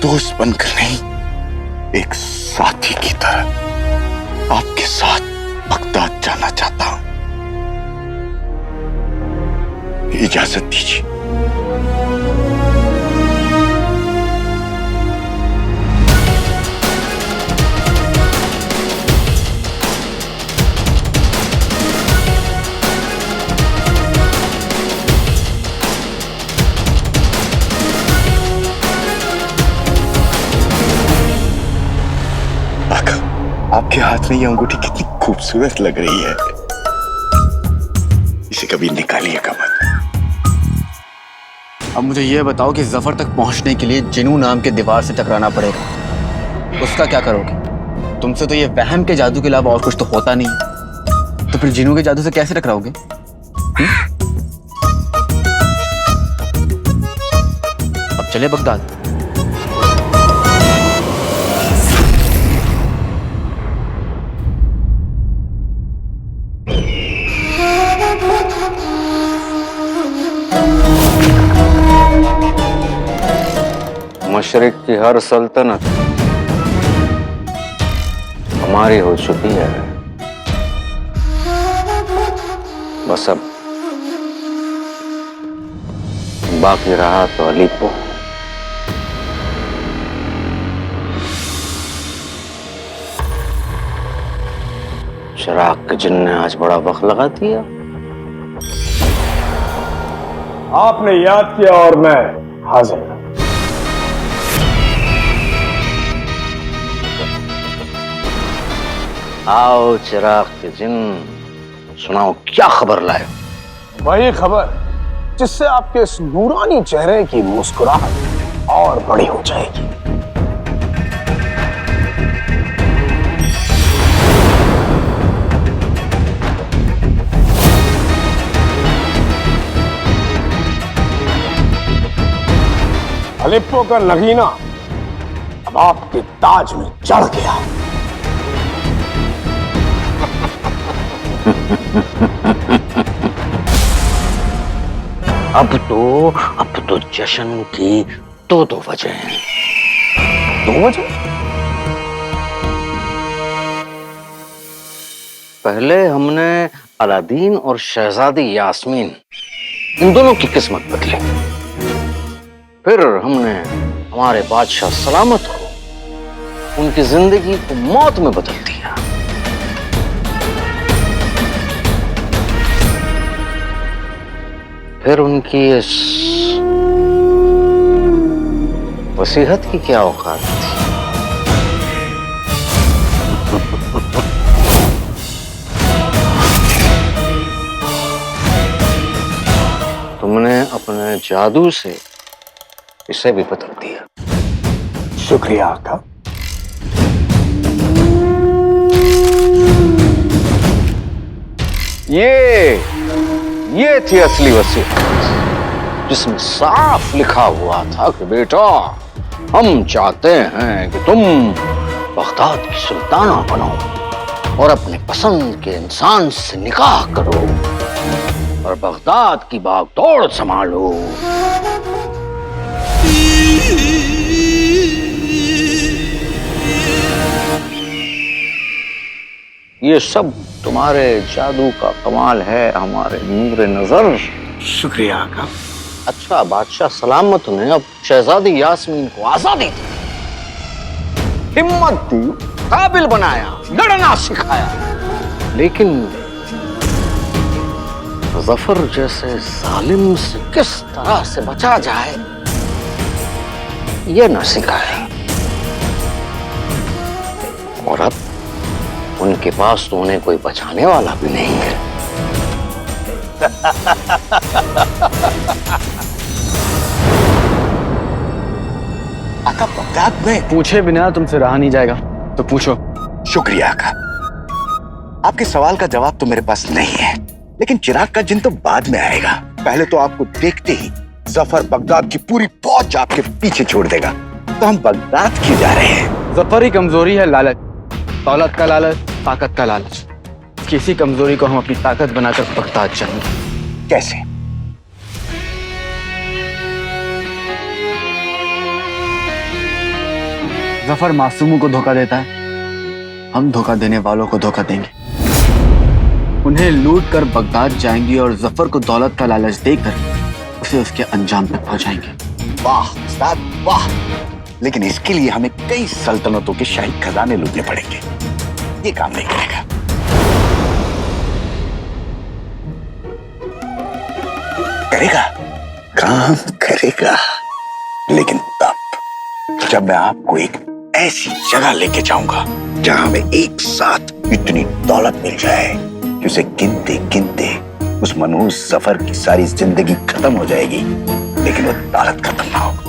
दोस्त बनकर नहीं, एक साथी की तरह आपके साथ बगदाद जाना चाहता हूं। इजाजत दीजिए। आपके हाथ में ये अंगूठी कितनी खूबसूरत लग रही है। इसे कभी निकालिएगा मत। अब मुझे ये बताओ कि जफर तक पहुंचने के लिए जिनू नाम के दीवार से टकराना पड़ेगा, उसका क्या करोगे? तुमसे तो ये वहम के जादू के अलावा और कुछ तो होता नहीं, तो फिर जिनू के जादू से कैसे टकराओगे? अब चले बगदाद। मशरिक की हर सल्तनत हमारी हो चुकी है। बस अब बाकी रहा तो अलीपो। चिराग के जिन ने आज बड़ा वक्त लगा दिया। आपने याद किया और मैं हाजिर। आओ चिराग के जिन, सुनाओ क्या खबर लाए? वही खबर जिससे आपके इस नूरानी चेहरे की मुस्कुराहट और बड़ी हो जाएगी। अलिप्पो का नगीना अब आपके ताज में चढ़ गया। अब तो जश्न की दो वजह हैं। दो वजह? पहले हमने अलादीन और शहजादी यास्मीन, इन दोनों की किस्मत बदली। फिर हमने हमारे बादशाह सलामत को उनकी जिंदगी को मौत में बदल दिया। फिर उनकी इस वसीहत की क्या औकात थी? तुमने अपने जादू से इसे भी बदल दिया। शुक्रिया आका। ये थी असली वसीयत, जिसमें साफ लिखा हुआ था कि बेटा, हम चाहते हैं कि तुम बगदाद की सुल्ताना बनो और अपने पसंद के इंसान से निकाह करो और बगदाद की भागदौड़ संभालो। ये सब तुम्हारे जादू का कमाल है, हमारे नूर नजर। शुक्रिया आका। अच्छा, बादशाह सलामत ने अब शहजादी यास्मीन को आजादी दी, हिम्मत दी, काबिल बनाया, लड़ना सिखाया, लेकिन जफर जैसे जालिम से किस तरह से बचा जाए ये न सिखाया। और अब उनके पास तो उन्हें कोई बचाने वाला भी नहीं है। आका, बगदाद में पूछे बिना तुमसे रहा नहीं जाएगा, तो पूछो। शुक्रिया आका। आपके सवाल का जवाब तो मेरे पास नहीं है, लेकिन चिराग का जिन तो बाद में आएगा। पहले तो आपको देखते ही जफर बगदाद की पूरी फौज आपके पीछे छोड़ देगा। तो हम बगदाद क्यों जा रहे हैं? जफर की कमजोरी है लालच, दौलत का लालच, ताकत का लालच। किसी कमजोरी को हम अपनी ताकत बनाकर बगदाद जाएंगे। कैसे? जफर मासूमों को धोखा देता है, हम धोखा देने वालों को धोखा देंगे। उन्हें लूट कर बगदाद जाएंगे और जफर को दौलत का लालच देकर उसे उसके अंजाम तक पहुंचाएंगे। वाह उस्ताद वाह, लेकिन इसके लिए हमें कई सल्तनतों के शाही खजाने लूटने पड़ेंगे। ये काम नहीं करेगा। करेगा, काम करेगा, लेकिन तब जब मैं आपको एक ऐसी जगह लेके जाऊंगा जहां हमें एक साथ इतनी दौलत मिल जाए कि उसे गिनते गिनते उस मनहूस सफर की सारी जिंदगी खत्म हो जाएगी, लेकिन वो दौलत खत्म ना होगी।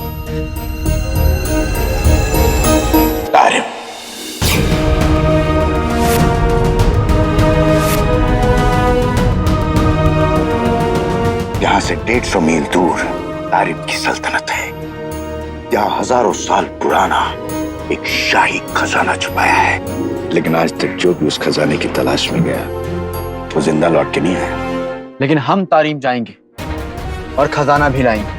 तारिम, यहां से 150 मील दूर तारिम की सल्तनत है। यहाँ हजारों साल पुराना एक शाही खजाना छुपाया है, लेकिन आज तक जो भी उस खजाने की तलाश में गया वो जिंदा लौट के नहीं आया। लेकिन हम तारीम जाएंगे और खजाना भी लाएंगे।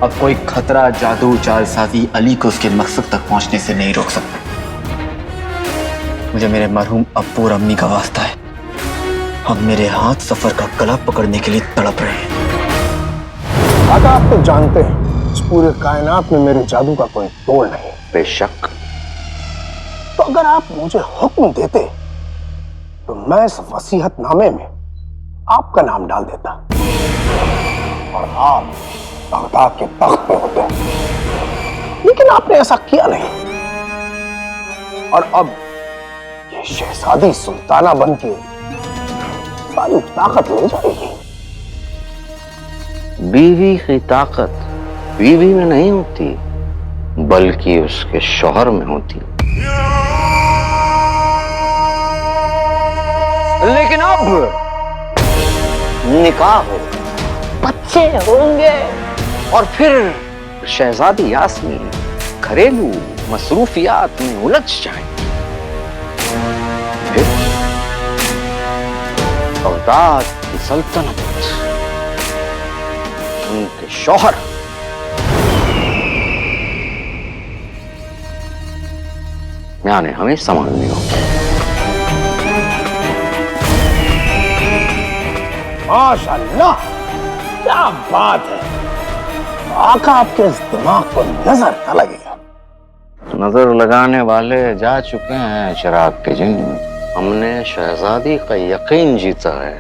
अब कोई खतरा, जादू, चालसाजी अली को उसके मकसद तक पहुंचने से नहीं रोक सकता। मुझे मेरे मरहूम अब्बू और अम्मी का वास्ता है, अब मेरे हाथ सफर का गला पकड़ने के लिए तड़प रहे हैं। काका, आप तो जानते हैं इस पूरे कायनात में मेरे जादू का कोई तोड़ नहीं। बेशक। तो अगर आप मुझे हुक्म देते तो मैं इस वसीयतनामे में आपका नाम डाल देता और आप बगदाद के तख्त पे होते, लेकिन आपने ऐसा किया नहीं। और अब ये शहजादी सुल्ताना बनके सारी ताकत ले जाएगी। बीवी की ताकत बीवी में नहीं होती, बल्कि उसके शौहर में होती। लेकिन अब निकाह हो, बच्चे होंगे और फिर शहजादी यास्मीन घरेलू मसरूफियात में उलझ जाएंगी। फिर बगदाद की सल्तनत, उनके शौहर यानी हमें संभालनी होगी। माशाअल्लाह, क्या बात है। आका आपके इस दिमाग को नजर न लगेगा। नजर लगाने वाले जा चुके हैं चिराग के जिन। हमने शहजादी का यकीन जीता है,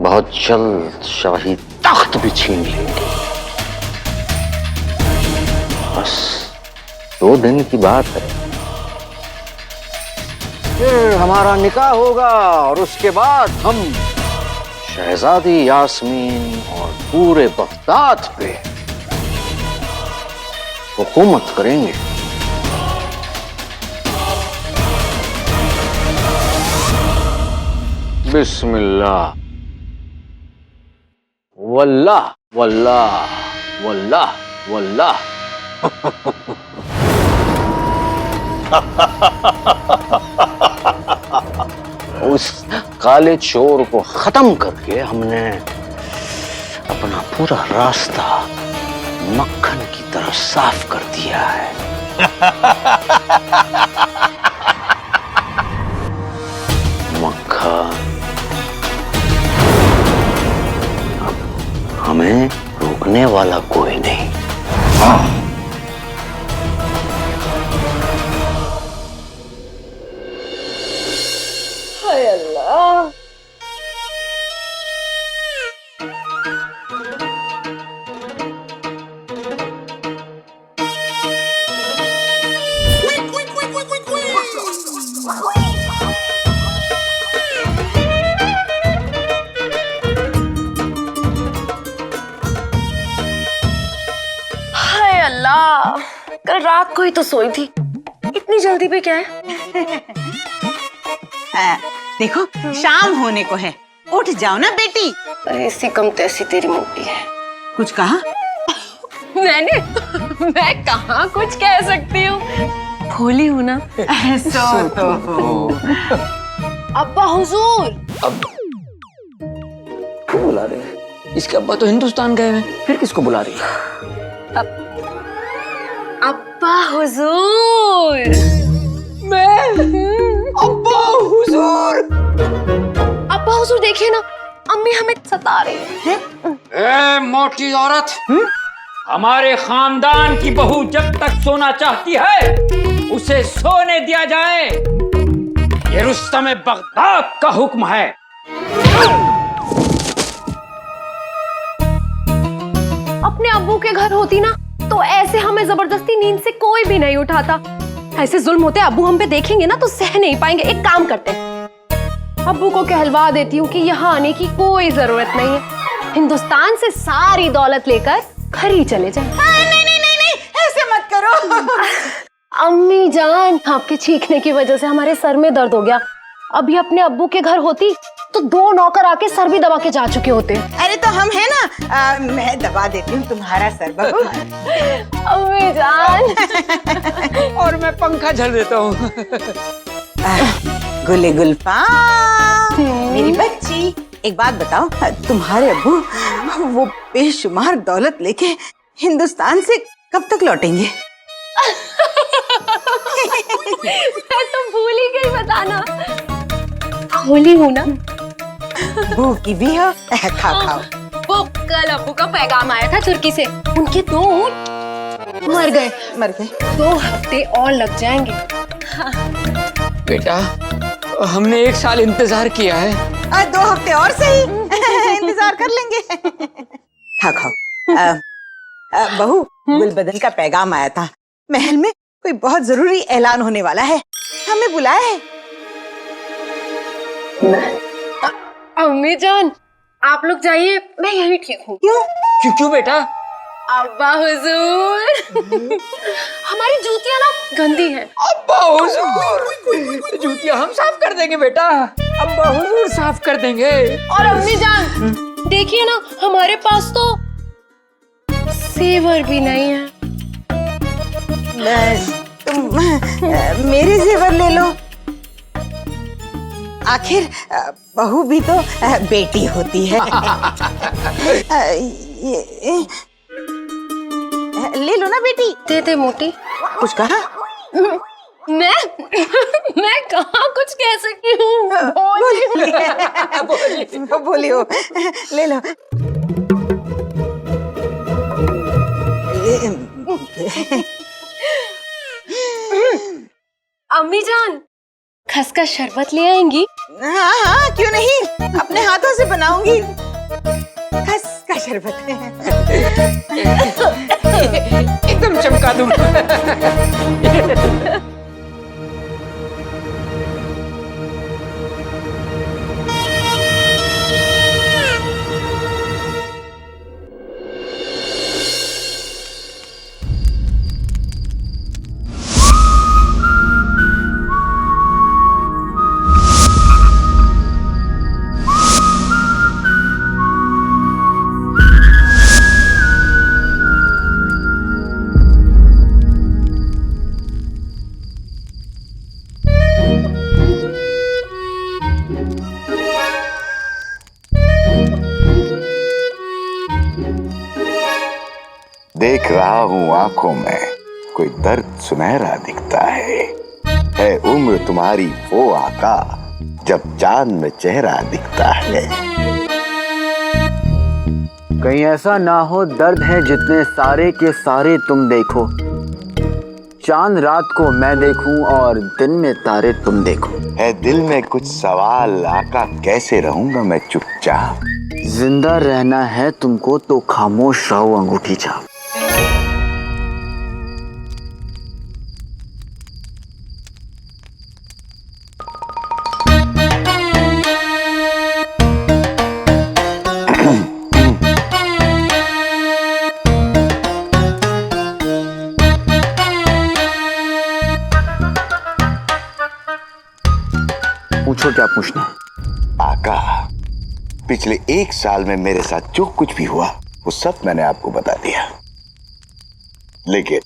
बहुत जल्द शाही तख्त भी छीन लेंगे। बस 2 दिन की बात है, फिर हमारा निकाह होगा और उसके बाद हम शहजादी यास्मीन और पूरे बगदाद पे हुकूमत करेंगे। बिस्मिल्लाह, वल्लाह वल्लाह वल्लाह वल्लाह। उस काले चोर को खत्म करके हमने अपना पूरा रास्ता मक्खन की तरह साफ कर दिया है। मक्खन, अब हमें रोकने वाला कोई नहीं। हाय अल्लाह, हाय अल्लाह, कल रात को ही तो सोई थी, इतनी जल्दी पे क्या है? देखो शाम होने को है, उठ जाओ ना बेटी। ऐसी कम तैसी तेरी मोटी है। कुछ कहा? मैं कहाँ कुछ कह सकती हूँ, भोली हूँ ना। सो तो हो। अब्बा हुजूर। अब क्यों बुला रहे हैं? इसके अब्बा तो हिंदुस्तान गए हैं, फिर किसको बुला रही है? अब अब्बा हुजूर। अब्बा हुजूर। अब्बा हुजूर देखिए ना, अम्मी हमें सता रही है। ए मोटी औरत, हमारे खानदान की बहू जब तक सोना चाहती है उसे सोने दिया जाए, ये रुस्तम बगदाद का हुक्म है। अपने अब्बू के घर होती ना तो ऐसे हमें जबरदस्ती नींद से कोई भी नहीं उठाता। ऐसे जुल्म होते अब्बू हम पे देखेंगे ना तो सह नहीं पाएंगे। एक काम करते हैं, अब्बू को कहलवा देती हूँ कि यहाँ आने की कोई जरूरत नहीं है, हिंदुस्तान से सारी दौलत लेकर घर ही चले जाए। नहीं नहीं नहीं नहीं, ऐसे मत करो। अम्मी जान, आपके चीखने की वजह से हमारे सर में दर्द हो गया। अभी अपने अब्बू के घर होती तो 2 नौकर आके सर भी दबा के जा चुके होते। अरे तो हम है ना, मैं दबा देती हूँ तुम्हारा सर बहू। अम्मी जान। और मैं पंखा झल देता हूँ। गुले गुलफा, मेरी बच्ची, एक बात बताओ, तुम्हारे अब्बू वो बेशुमार दौलत लेके हिंदुस्तान से कब तक लौटेंगे? मैं तो भूल ही गई बताना। होली हूँ ना। भूखी भी हो, खाओ खाओ। वो कल अब्बू का पैगाम आया था तुर्की से, उनके 2 ऊंट मर गए। 2 हफ्ते और लग जाएंगे। बेटा, हमने 1 साल इंतजार किया है। 2 हफ्ते और सही, इंतजार कर लेंगे। खाओ खाओ। बहू, गुलबदन का पैगाम आया था, महल में कोई बहुत जरूरी ऐलान होने वाला है, हमें बुलाया है। अम्मी जान, आप लोग जाइए, मैं यही ठीक हूँ। क्यों? क्यों बेटा? अब्बा हुजूर, हमारी जूतियाँ ना गंदी हैं। अब्बा हुजूर, जूतियां हम साफ कर देंगे बेटा, अब्बा हुजूर साफ कर देंगे। और अम्मी जान, देखिए ना, हमारे पास तो सेवर भी नहीं है। तुम मेरे जेवर ले लो, आखिर बहू भी तो बेटी होती है। ले लो ना बेटी। दे दे मोटी। कुछ कहा? मैं कहाँ कुछ कह सकती हूँ। बोली हो, ले लो। अम्मी जान, खसखस शरबत ले आएंगी? हाँ हाँ, क्यों नहीं, अपने हाथों से बनाऊंगी खस का शरबत। एकदम चमका दूं। देख रहा हूं आंखों में कोई दर्द सुनहरा दिखता है उम्र तुम्हारी वो आका जब चांद में चेहरा दिखता है। कहीं ऐसा ना हो दर्द है जितने सारे के सारे तुम देखो, चांद रात को मैं देखूं और दिन में तारे तुम देखो। है दिल में कुछ सवाल आका, कैसे रहूंगा मैं चुपचाप। जिंदा रहना है तुमको तो खामोश रहो अंगूठी छाप। पूछो क्या पूछना है। आका, पिछले 1 साल में मेरे साथ जो कुछ भी हुआ वो सब मैंने आपको बता दिया, लेकिन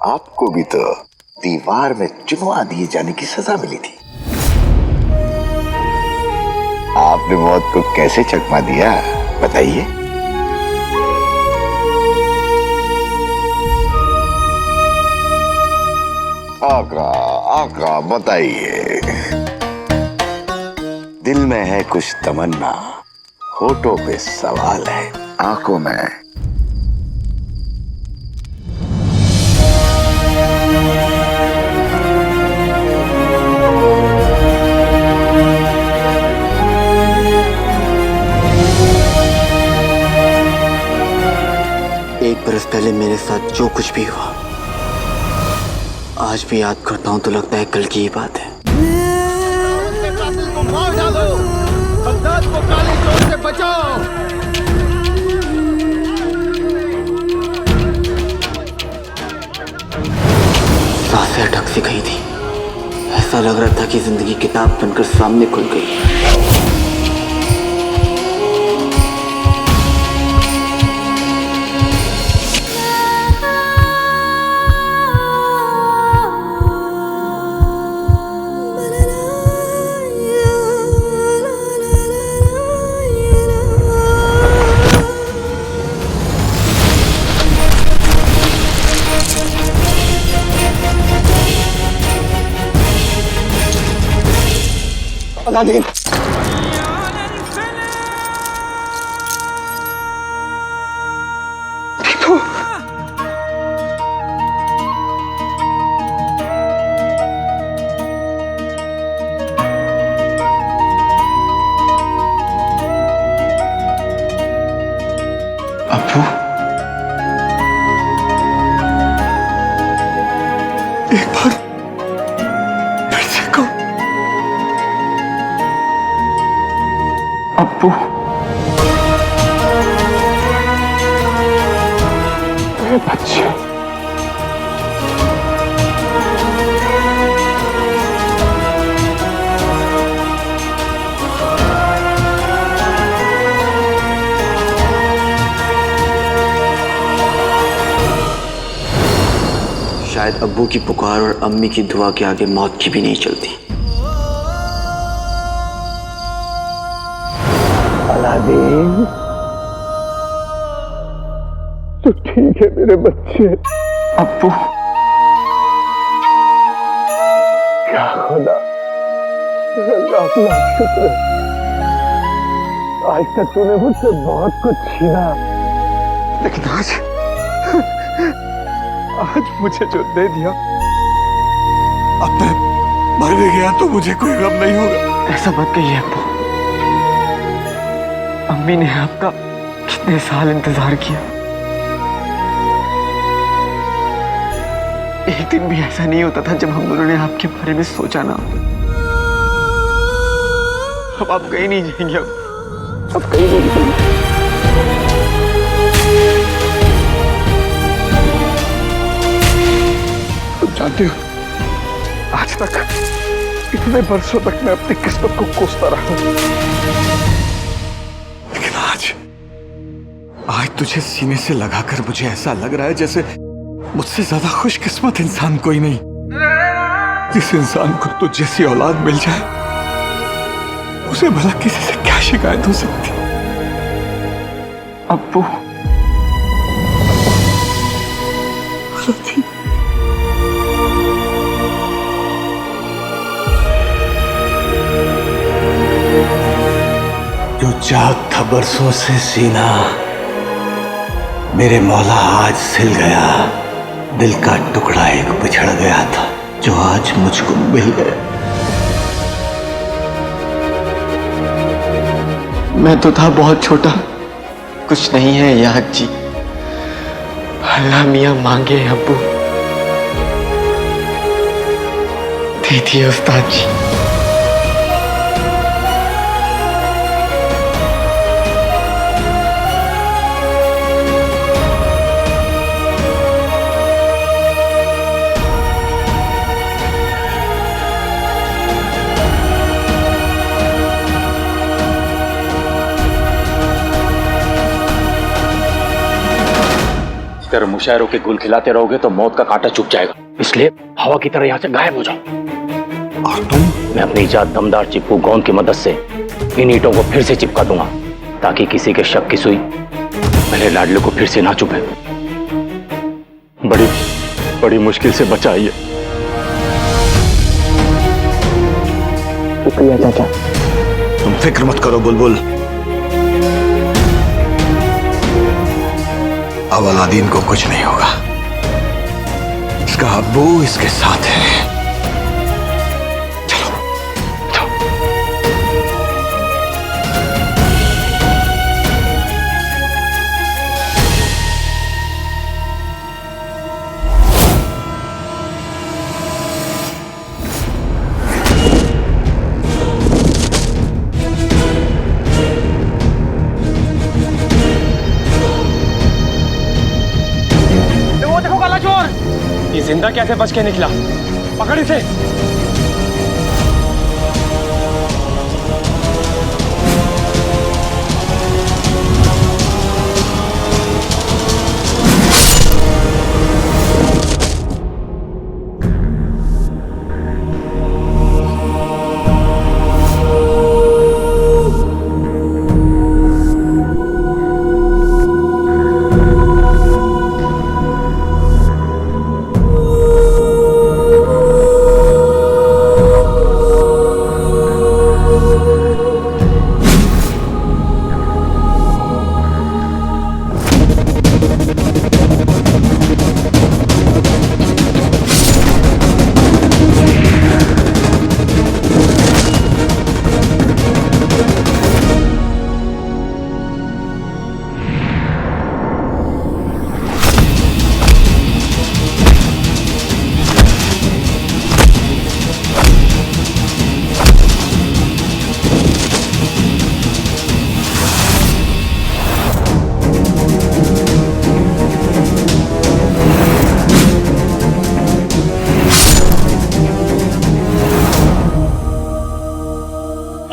आपको भी तो दीवार में चुनवा दिए जाने की सजा मिली थी। आपने मौत को कैसे चकमा दिया बताइए। आका आका बताइए। दिल में है कुछ तमन्ना, होठों पे सवाल है, आंखों में एक बरस पहले मेरे साथ जो कुछ भी हुआ, आज भी याद करता हूँ तो लगता है कल की ही बात है। सांसें अटक सी गई थी, ऐसा लग रहा था कि जिंदगी किताब बनकर सामने खुल गई। अलादीन, अब्बू, एक बार फिर से कहो। अब्बू, मेरे बच्चे, शायद अब्बू की पुकार और अम्मी की दुआ के आगे मौत की भी नहीं चलती। अलादीन, तो ठीक है मेरे बच्चे। अब्बू, क्या खुदा, लाख लाख शुक्र। आज तक तूने मुझसे बहुत कुछ छीना, लेकिन आज मुझे जो दे दिया, अब मैं मर भी गया तो मुझे कोई गम नहीं होगा। ऐसा मत कहिए अब्बू। अम्मी ने आपका कितने साल इंतजार किया। एक दिन भी ऐसा नहीं होता था जब हम दोनों ने आपके बारे में सोचा ना हो। अब आप कहीं नहीं जाएंगे। अब कहीं नहीं जाएंगे। तुम जानते हो, आज तक इतने बरसों तक मैं अपनी किस्मत को कोसता रहा, लेकिन आज तुझे सीने से लगाकर मुझे ऐसा लग रहा है जैसे मुझसे ज्यादा खुशकिस्मत इंसान कोई नहीं। जिस इंसान को तो जैसी औलाद मिल जाए, उसे भला किसी से क्या शिकायत हो सकती। अब्बू, जो जाग था बरसों से सीना, मेरे मौला आज सिल गया। दिल का टुकड़ा एक बिछड़ गया था, जो आज मुझको मिल गया। मैं तो था बहुत छोटा, कुछ नहीं है याद जी। अल्लाह मियां मांगे अब्बू, दे दिए उस्ताद जी। तरह मुशायरों के गुल खिलाते रहोगे तो मौत का कांटा चुभ जाएगा, इसलिए हवा की तरह यहाँ से गायब हो जाओ। और तुम? मैं अपनी इजाद दमदार चिपकू गोंद की मदद से इन ईंटों को फिर से चिपका दूंगा, ताकि किसी के शक की सुई मेरे लाडले को फिर से ना चुभे। बड़ी मुश्किल से बचा है ये। शुक्रिया चाचा। तुम फिक्र मत करो बुलबुल, अब अलादीन को कुछ नहीं होगा। इसका अब्बू इसके साथ है। वो देखो काला चोर, ये जिंदा कैसे बच के निकला? पकड़ इसे।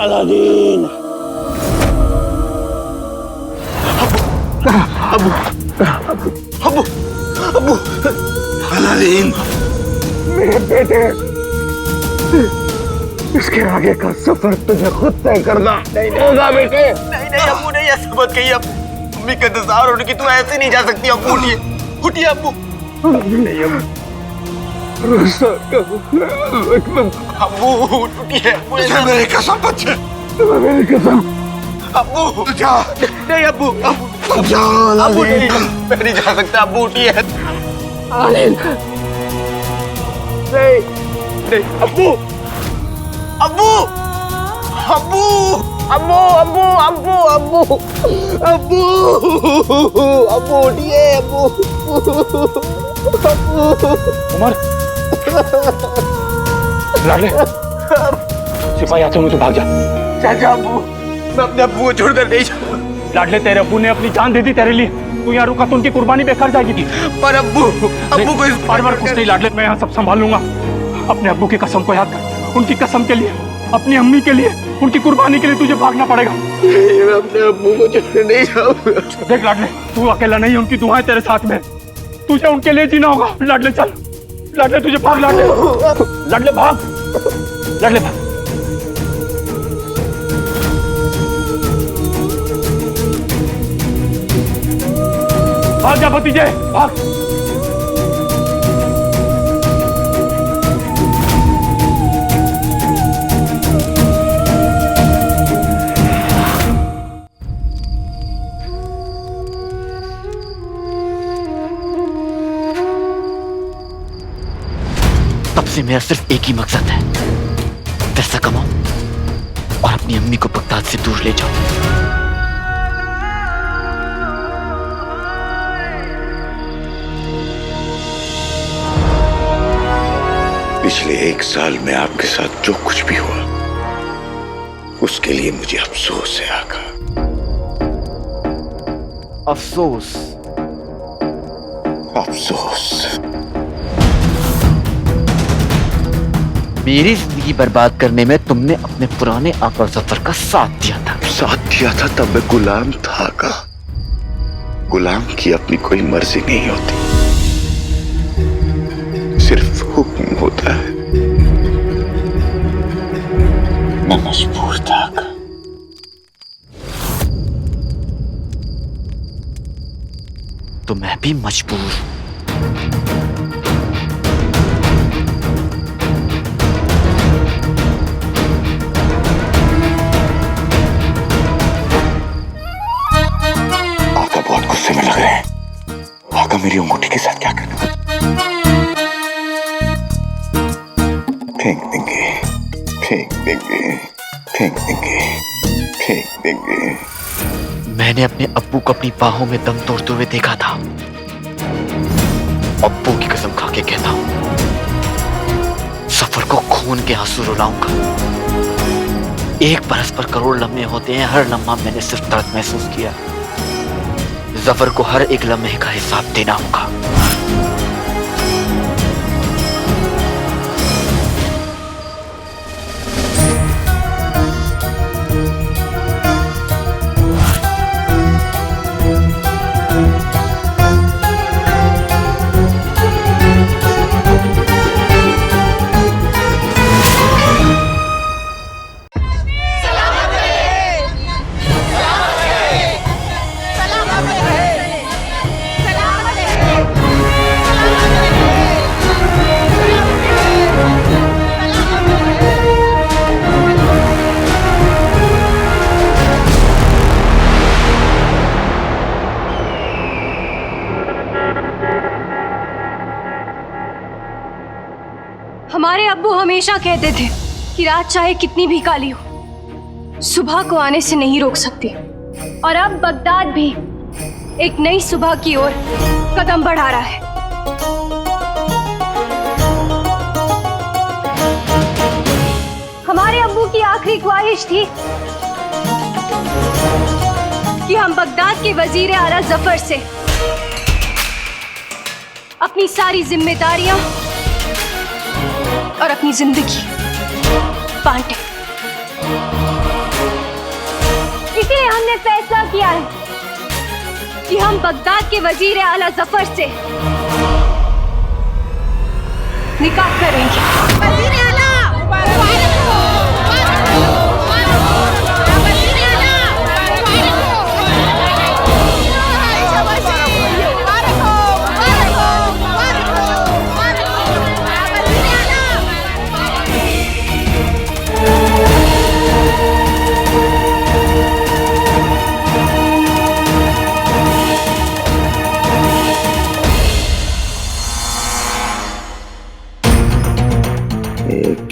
अलादीन, अब्बू, अलादीन, मेरे बेटे, इसके आगे का सफर तुझे खुद तय करना नहीं होगा बेटे। नहीं अब्बू नहीं, ऐसे मत कहिए अब्बू। अम्मी का इंतजार होने की, तू ऐसे नहीं जा सकती अब्बू। उठिए अब्बू। नहीं अब्बू उठिए। मेरी कसम बच्चे, मेरी कसम। अब्बू जा। नहीं अब्बू, अब्बू जा अब्बू अलादीन। नहीं, मैं नहीं जा सकता अब्बू। उठिए। अलादीन, नहीं अब्बू, अब्बू, अब्बू, अब्बू, अब्बू, अब्बू, अब्बू, अब्बू, अब्बू उठिए अब्बू। उमर, लाडले, सिपाही आते होंगे तो भाग जा। चाचा अब्बू, मैं अपने अब्बू को छोड़कर नहीं जाऊंगा। लाडले, तेरे अब्बू ने अपनी जान दे दी तेरे लिए। तू यहाँ रुका तो उनकी कुर्बानी बेकार जाएगी थी। पर अब्बू को इस बार बार कुछ नहीं लाडले, मैं यहाँ सब संभाल लूंगा। अपने अब्बू की कसम को याद कर। उनकी कसम के लिए, अपनी अम्मी के लिए, उनकी कुर्बानी के लिए तुझे भागना पड़ेगा। मैं अपने अब्बू को छोड़कर नहीं जाऊंगा। देख लाडले, तू अकेला नहीं, उनकी दुआएं तेरे साथ में। तुझे उनके लिए जीना होगा। लाडले चल, लाडले तुझे भाग, लाडले, लाडले भाग, लाडले भाग। भाग जा भतीजे, भाग। तब से मेरा सिर्फ एक ही मकसद है, पैसा कमाओ और अपनी अम्मी को बगदाद से दूर ले जाओ। पिछले 1 साल में आपके साथ जो कुछ भी हुआ, उसके लिए मुझे अफसोस है आका। अफसोस? अफसोस। मेरी जिंदगी बर्बाद करने में तुमने अपने पुराने आका जफर का साथ दिया था। साथ दिया था तब मैं गुलाम था आका। गुलाम की अपनी कोई मर्जी नहीं होती, सिर्फ हुक्म होता है। मैं मजबूर था आका। तो मैं भी मजबूर। गुस्से में लग रहे हैं। आका मेरी अंगूठी के साथ क्या करना? फेंक देंगे, फेंक देंगे, फेंक देंगे, फेंक देंगे। मैंने अपने अब्बू को अपनी बाहों में दम तोड़ते हुए देखा था। अब्बू की कसम खा के कहता हूं, सफर को खून के आंसू रुलाऊंगा। एक बरस पर करोड़ लम्हे होते हैं, हर लम्हा मैंने सिर्फ दर्द महसूस किया। जफर को हर एक लम्हे का हिसाब देना होगा। हमारे अब्बू हमेशा कहते थे कि रात चाहे कितनी भी काली हो, सुबह को आने से नहीं रोक सकती। और अब बगदाद भी एक नई सुबह की ओर कदम बढ़ा रहा है। हमारे अब्बू की आखिरी ख्वाहिश थी कि हम बगदाद के वजीर आला जफर से अपनी सारी जिम्मेदारियां और अपनी जिंदगी बांटे। इसलिए हमने फैसला किया है कि हम बगदाद के वजीर आला जफर से निकाह करेंगे। वजीर आला मुबारक हो, मुबारक हो, मुबारक हो, वजीर आला मुबारक हो, मुबारक हो, मुबारक हो, मुबारक हो, मुबारक हो, वजीर आला।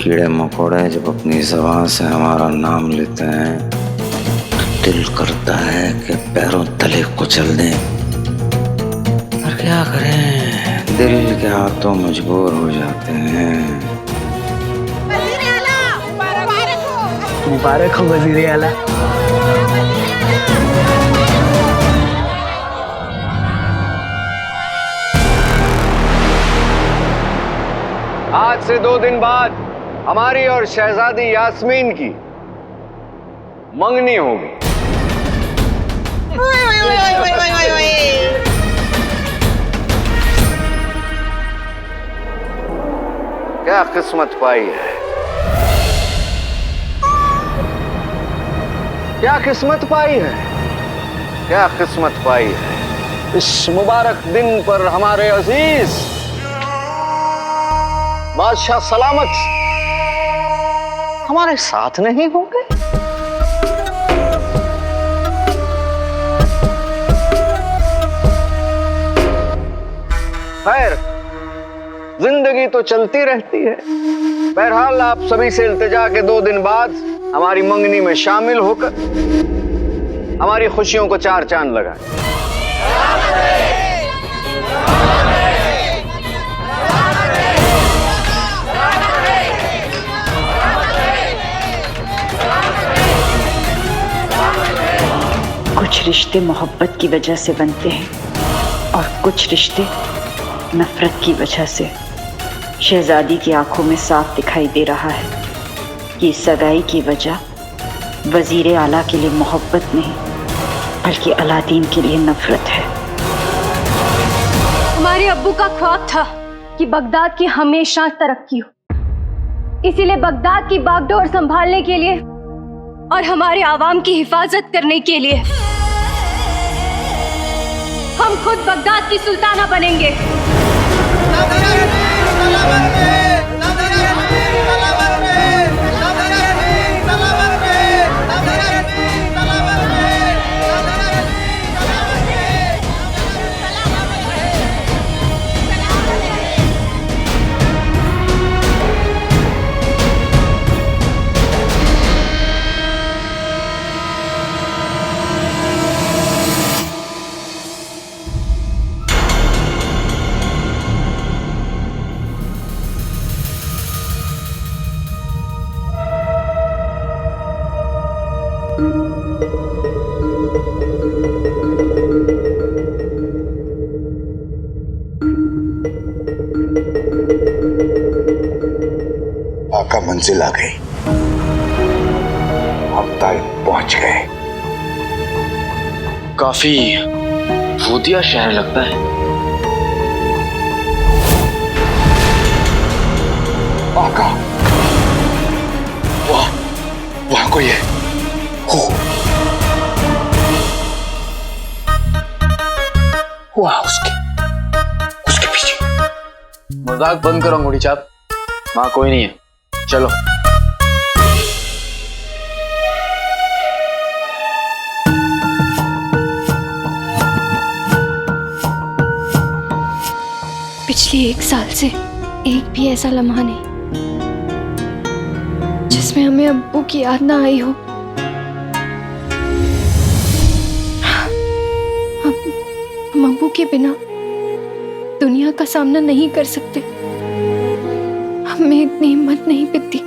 कीड़े मकोड़े जब अपनी जबान से हमारा नाम लेते हैं तो दिल करता है कि पैरों तले कुचल दें, पर क्या करें, दिल के हाथों मजबूर हो जाते हैं। वजीर आला मुबारक हो, मुबारक हो वजीर आला। आज से 2 दिन बाद हमारी और शहजादी यास्मीन की मंगनी होगी। क्या किस्मत पाई है, क्या किस्मत पाई है, क्या किस्मत पाई है। इस मुबारक दिन पर हमारे अजीज बादशाह सलामत हमारे साथ नहीं होंगे। खैर, जिंदगी तो चलती रहती है। बहरहाल आप सभी से इल्तिजा के 2 दिन बाद हमारी मंगनी में शामिल होकर हमारी खुशियों को 4 चांद लगाएं। कुछ रिश्ते मोहब्बत की वजह से बनते हैं और कुछ रिश्ते नफरत की वजह से। शहजादी की आंखों में साफ दिखाई दे रहा है कि सगाई की वजह वजीर आला के लिए मोहब्बत नहीं बल्कि अलादीन के लिए नफरत है। हमारे अब्बू का ख्वाब था कि बगदाद की हमेशा तरक्की हो, इसीलिए बगदाद की बागडोर संभालने के लिए और हमारे आवाम की हिफाजत करने के लिए हम खुद बगदाद की सुल्ताना बनेंगे। मंजिल आ गई। हम ताइफ पहुंच गए। काफी भूतिया शहर लगता है। आका, वहां कोई है। हुआ उसके पीछे। मजाक बंद करो मुड़ी चाप, वहां कोई नहीं है, चलो। पिछले 1 साल से एक भी ऐसा लम्हा नहीं जिसमें हमें अब्बू की याद ना आई हो। हम अब्बू के बिना दुनिया का सामना नहीं कर सकते। हमें इतनी हिम्मत नहीं पित्ती।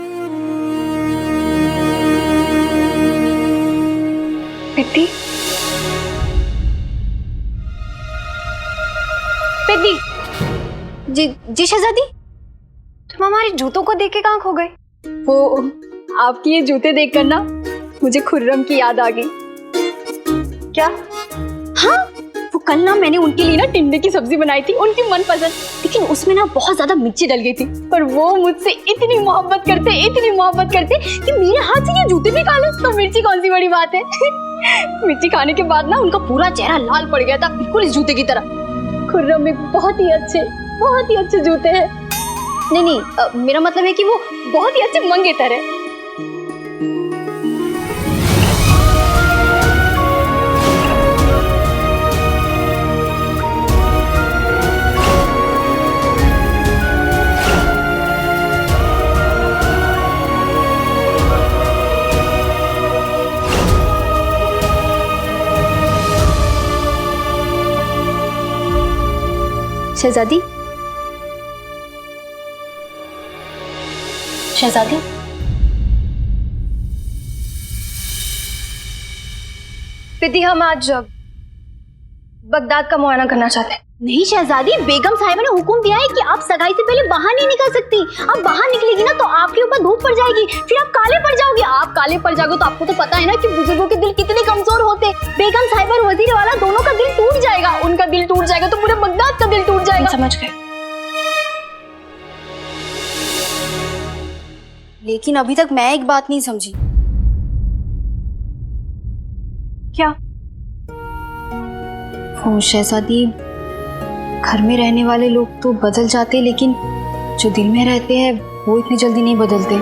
पित्ती, पित्ती, जी शहजादी, तुम हमारे जूतों को देख के कहाँ खो गए? वो आपकी ये जूते देखकर ना मुझे खुर्रम की याद आ गई। क्या? हाँ, वो कल ना मैंने उनके लिए ना टिंडे की सब्जी बनाई थी, उनकी मनपसंद, लेकिन उसमें ना बहुत ज्यादा मिर्ची डल गई थी। पर वो मुझसे इतनी मोहब्बत करते कि मेरे हाथ से ये जूते भी खा ले तो मिर्ची कौन सी बड़ी बात है। मिर्ची खाने के बाद ना उनका पूरा चेहरा लाल पड़ गया था, बिल्कुल इस जूते की तरह। खुर्रम में बहुत ही अच्छे जूते हैं। नहीं, मेरा मतलब है कि वो बहुत ही अच्छे मंगेतर है। शहजादी, पित्ती, हम आज बगदाद का मुआयना करना चाहते हैं। नहीं शहजादी, बेगम साहिबा ने हुक्म दिया है कि आप सगाई से पहले बाहर नहीं निकल सकती। आप बाहर निकलेगी ना तो आपके ऊपर धूप पड़ जाएगी, फिर आप काले पड़ जाओगे। आप काले पड़ जाओगे तो आपको तो पता है ना कि बुजुर्गों के दिल कितने कमजोर होते हैं। बेगम साहिबा और वजीर वाला दोनों का दिल टूट जाएगा। उनका दिल टूट जाएगा तो पूरे बगदाद का दिल टूट जाएगा। समझ गए? लेकिन अभी तक मैं एक बात नहीं समझी। क्या? वो शहजादी, घर में रहने वाले लोग तो बदल जाते, लेकिन जो दिल में रहते हैं वो इतनी जल्दी नहीं बदलते।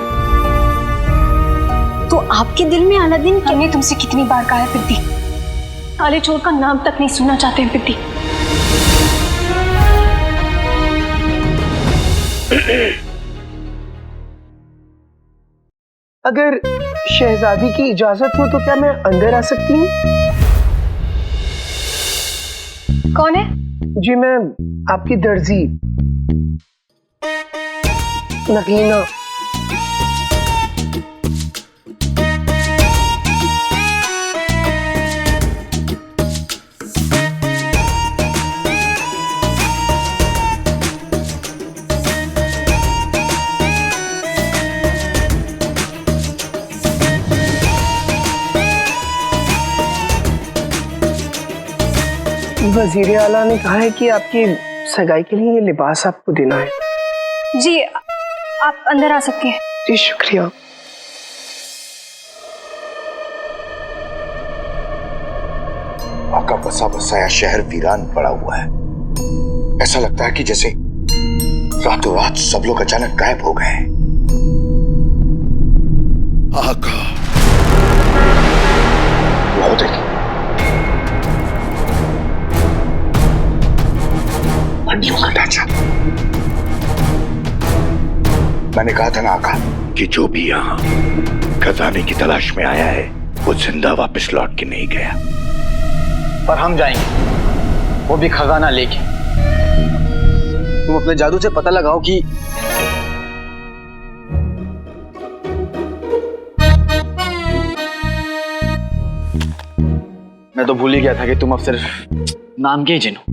तो आपके दिल में अलादीन? हमने तुमसे कितनी बार कहा है पित्ती, काले चोर का नाम तक नहीं सुनना चाहते हैं पित्ती। अगर शहजादी की इजाजत हो तो क्या मैं अंदर आ सकती हूँ? कौन है? जी, मैं आपकी दर्जी नगीना। वजीर आला ने कहा है कि आपकी सगाई के लिए ये लिबास आपको देना है। जी, आप अंदर आ सकती हैं। जी शुक्रिया। आका, बसा बसाया शहर वीरान पड़ा हुआ है। ऐसा लगता है कि जैसे रातों रात सब लोग अचानक गायब हो गए। आका, वो देखिए, हड्डियों का ढांचा। मैंने कहा था ना आका कि जो भी यहाँ खजाने की तलाश में आया है वो जिंदा वापस लौट के नहीं गया। पर हम जाएंगे, वो भी खजाना लेके। तुम अपने जादू से पता लगाओ कि मैं तो भूल ही गया था कि तुम अब सिर्फ नाम के ही जिन हो।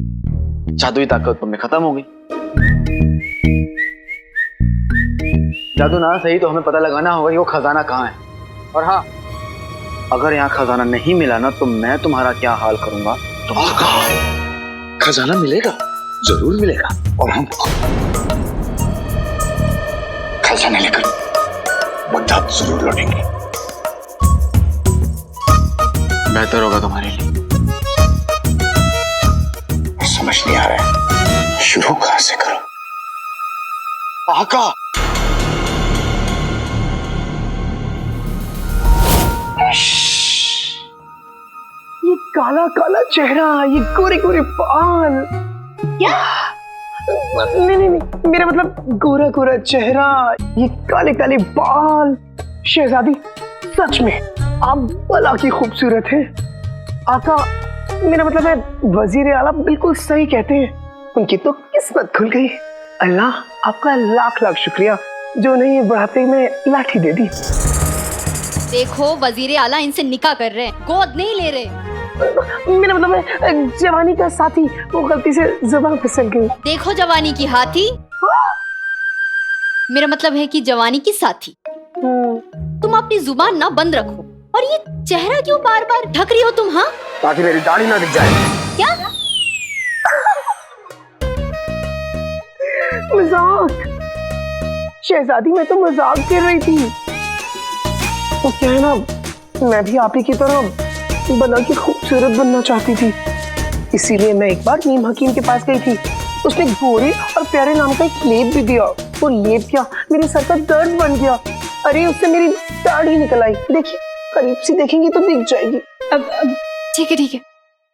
जादुई ताकत तुम में खत्म हो गई। जादू ना सही तो हमें पता लगाना होगा कि वो खजाना कहाँ है। और हाँ, अगर यहाँ खजाना नहीं मिला ना तो मैं तुम्हारा क्या हाल करूंगा तुम खजाना मिलेगा, जरूर मिलेगा, और हम खजाना लेकर बगदाद जरूर लौटेंगे। बेहतर होगा तुम्हारे लिए। समझ नहीं आ रहा है शुरू कहां से करूं। आका, ये काला काला चेहरा, ये गोरे गोरे बाल, क्या? नहीं नहीं नहीं, मेरा मतलब गोरा गोरा चेहरा, ये काले काले बाल। शहजादी, सच में आप बला की खूबसूरत हैं। आका, मेरा मतलब है वजीर आला बिल्कुल सही कहते हैं, उनकी तो किस्मत खुल गई। अल्लाह आपका लाख लाख शुक्रिया जो उन्हें ये बुढ़ापे में लाठी दे दी। देखो वजीर आला इनसे निकाह कर रहे हैं, गोद नहीं ले रहे। मेरा मतलब है जवानी का साथी वो गलती से जुबान फिसल गई। देखो जवानी की हाथी, मेरा मतलब है कि जवानी की साथी। तुम अपनी जुबान ना बंद रखो। और ये चेहरा क्यों बार बार ढक रही हो तुम? हाँ, ताकि मेरी दाढ़ी ना दिख जाए। क्या मजाक शहजादी, मैं तो मजाक कर रही थी। तो क्या है ना, मैं भी आप ही की तरह बना की खूबसूरत बनना चाहती थी, इसीलिए मैं एक बार नीम हकीम के पास गई थी। उसने गोरे और प्यारे नाम का एक लेप भी दिया। वो लेप क्या, मेरे सर का दर्द बन गया। अरे उससे मेरी दाढ़ी निकल आई। देखिए, करीब से देखेंगे तो दिख जाएगी। अब ठीक है ठीक है,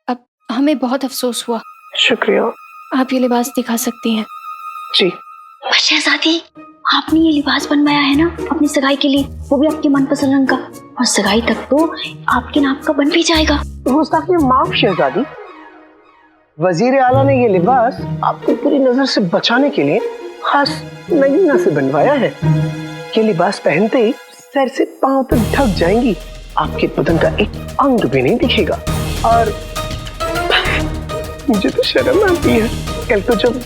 अब हमें बहुत अफसोस हुआ। शुक्रिया। आप ये लिबास दिखा सकती हैं। जी। शहजादी, आपने ये लिबास बनवाया है ना अपनी सगाई के लिए, वो भी आपके मनपसंद रंग का, और सगाई तक तो आपके नाप का बन भी जाएगा। गुस्ताखी माफ शहजादी, वजीर आला ने ये लिबास आपको पूरी नजर से बचाने के लिए खास नगीना से बनवाया है। ये लिबास पहनते ही सर से पांव तक ढक जाएंगी, आपके बदन का एक अंग भी नहीं दिखेगा। और मुझे तो शर्म आती है, कल को जब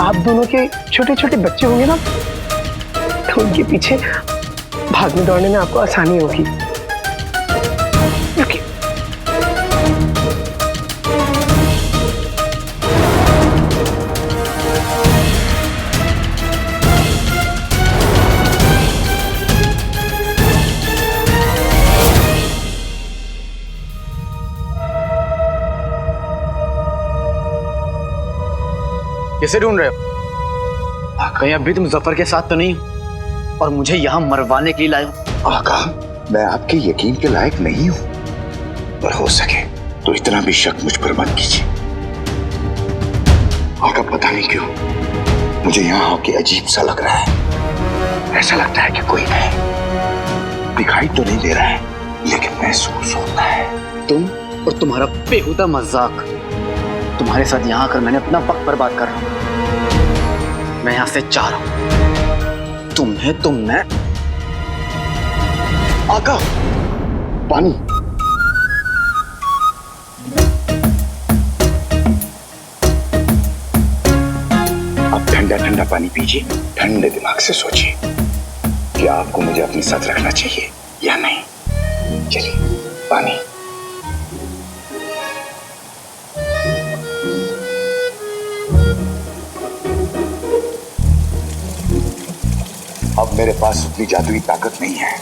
आप दोनों के छोटे छोटे बच्चे होंगे ना, तो उनके पीछे भागने दौड़ने में आपको आसानी होगी। रुकिए। किसे ढूंढ रहे हो? कहीं अभी तुम जफर के साथ तो नहीं हो और मुझे यहाँ मरवाने के लिए लाए हो? आका, मैं आपके यकीन के लायक नहीं हूं, पर हो सके तो इतना भी शक मुझ पर मत कीजिए। आका, पता नहीं क्यों मुझे यहाँ आके अजीब सा लग रहा है। ऐसा लगता है कि कोई नहीं, दिखाई तो नहीं दे रहा है, लेकिन महसूस होता है। तुम और तुम्हारा बेहुदा मजाक। तुम्हारे साथ यहाँ आकर मैंने अपना वक्त बर्बाद कर रहा हूँ। मैं यहाँ से जा रहा हूँ। तुम्हें तो मैं। आका, पानी। आप ठंडा ठंडा पानी पीजिए, ठंडे दिमाग से सोचिए कि आपको मुझे अपने साथ रखना चाहिए या नहीं। चलिए, पानी। अब मेरे पास उतनी जादुई ताकत नहीं है,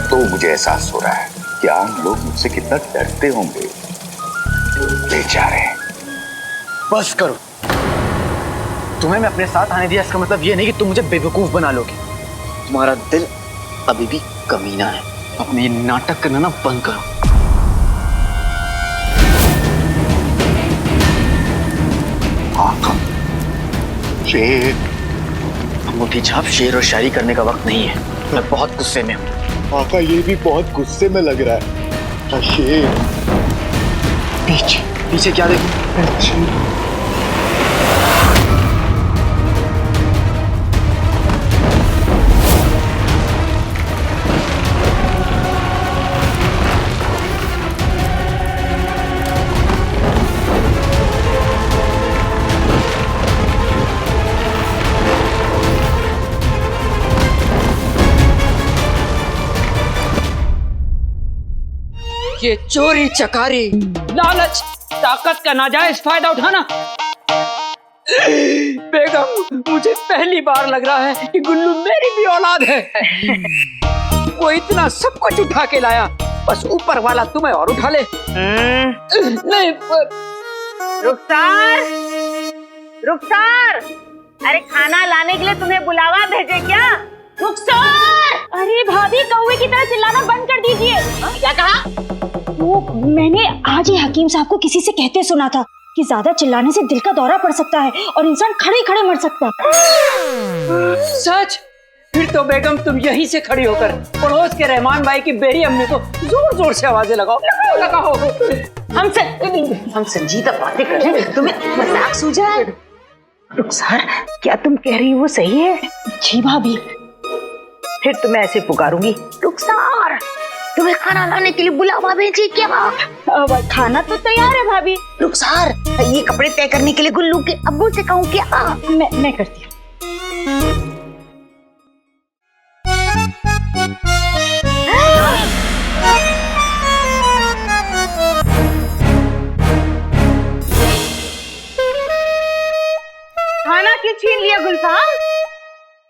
तो मुझे एहसास हो रहा है कि आम लोग मुझसे कितना डरते होंगे। बेचारे। बस करो। तुम्हें मैं अपने साथ आने दिया, इसका मतलब ये नहीं कि तुम मुझे बेवकूफ बना लोगे। तुम्हारा दिल अभी भी कमीना है। अपने ये नाटक करना ना बंद करो। आका, शेर। अंगूठी छाप शेर और शायरी करने का वक्त नहीं है। मैं बहुत गुस्से में हूँ। आका, ये भी बहुत गुस्से में लग रहा है। शेर। पीछे पीछे क्या देखो? ये चोरी चकारी, लालच, ताकत का नाजायज फायदा उठाना। बेगम, मुझे पहली बार लग रहा है कि गुल्लू मेरी भी औलाद है। वो इतना सब कुछ उठा के लाया, बस ऊपर वाला तुम्हें और उठा ले। नहीं रुखसार, रुखसार, अरे खाना लाने के लिए तुम्हें बुलावा भेजे क्या? रुखसार! अरे भाभी, कौवे की तरह चिल्लाना बंद कर दीजिए। क्या कहा? वो मैंने आज ही हकीम साहब को किसी से कहते सुना था कि ज्यादा चिल्लाने से दिल का दौरा पड़ सकता है और इंसान खड़े खड़े मर सकता है। सच? फिर तो बेगम तुम यहीं से खड़ी होकर पड़ोस के रहमान भाई की बेरी अम्मी को जोर जोर से आवाजें लगाओ, लगाओ, लगाओ। हम संजीदा बातें कर रहे हैं, तुम्हें मजाक सूझा है? रुखसार, क्या तुम कह रही हो वो सही है? जी भाभी। फिर तुम्हें ऐसे पुकारूंगी, रुखसार, तुम्हें खाना लाने के लिए बुलावा भेजे क्या? अब खाना तो तैयार है भाभी। रुखसार, ये कपड़े तय करने के लिए गुल्लू के अब्बू से कहूँ क्या? मैं करती हूँ। खाना क्यों छीन लिया गुलफाम?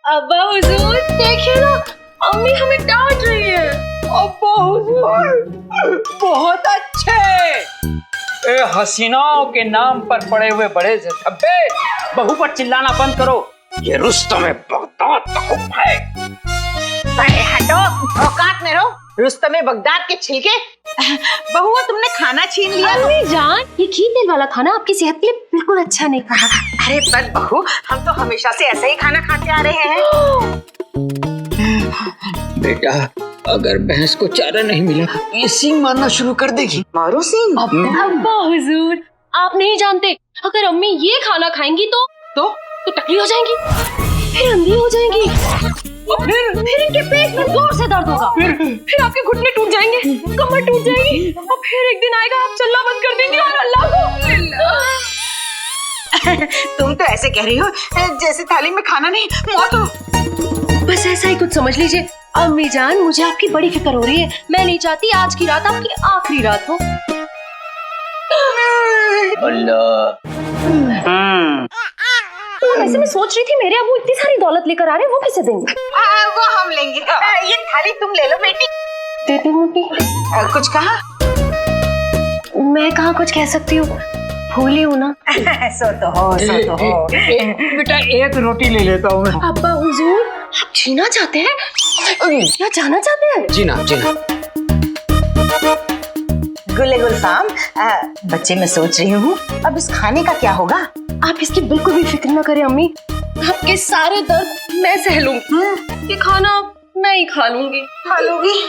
अब्बा हुजूर, देखिए ना, अम्मी हमें डांट रही है। अब्बा हुजूर, बहुत अच्छे। ए हसीनाओं के नाम पर पड़े हुए बड़े से धब्बे, बहू पर चिल्लाना बंद करो। ये रुस्तम बगदाद का हुक्म है। अरे हटो, औकात में रहो। रुस्तम बगदाद के छिलके। बहू, तुमने खाना छीन लिया। अम्मी जान, ये घी तेल वाला खाना आपकी सेहत के लिए बिल्कुल अच्छा नहीं। अरे पर बहू, हम तो हमेशा से ऐसा ही खाना खाते आ रहे हैं। बेटा, अगर भैंस को चारा नहीं मिला ये सींग मारना शुरू कर देगी। मारो सींग? अब्बा हुजूर, आप नहीं जानते, अगर अम्मी ये खाना खाएंगी तो टकली हो जाएंगी, फिर अंधी हो जाएंगी, फिर इनके पेट में जोर से दर्द होगा, फिर आपके घुटने टूट जाएंगे, कमर टूट जाएगी, और फिर एक दिन आएगा आप चलना बंद कर देंगे और अल्लाह को। तुम तो ऐसे कह रही हो जैसे थाली में खाना नहीं, मौत हो। बस ऐसा ही कुछ समझ लीजिए। अम्मी जान, मुझे आपकी बड़ी फिक्र हो रही है। मैं नहीं चाहती आज की रात आपकी आखिरी रात हो। अल्लाह। वैसे मैं सोच रही थी, मेरे अबू इतनी सारी दौलत लेकर आ रहे हैं, वो किसे देंगे? वो हम लेंगे। ये थाली तुम ले लो बेटी। देती मोटी। कुछ कहा? मैं कहाँ कुछ कह सकती हूँ, भूली हूँ ना। सो तो हो। बेटा, एक रोटी ले लेता हूँ मैं। अब्बा हुजूर, आप जीना चाहते हैं या जाना चाहते हैं? जीना। गुले गुलफाम, बच्चे मैं सोच रही हूँ अब इस खाने का क्या होगा? आप इसकी बिल्कुल भी फिक्र न करें अम्मी, आपके सारे दर्द मैं सह लूंगी। ये खाना मैं ही खा लूंगी। खा लूंगी?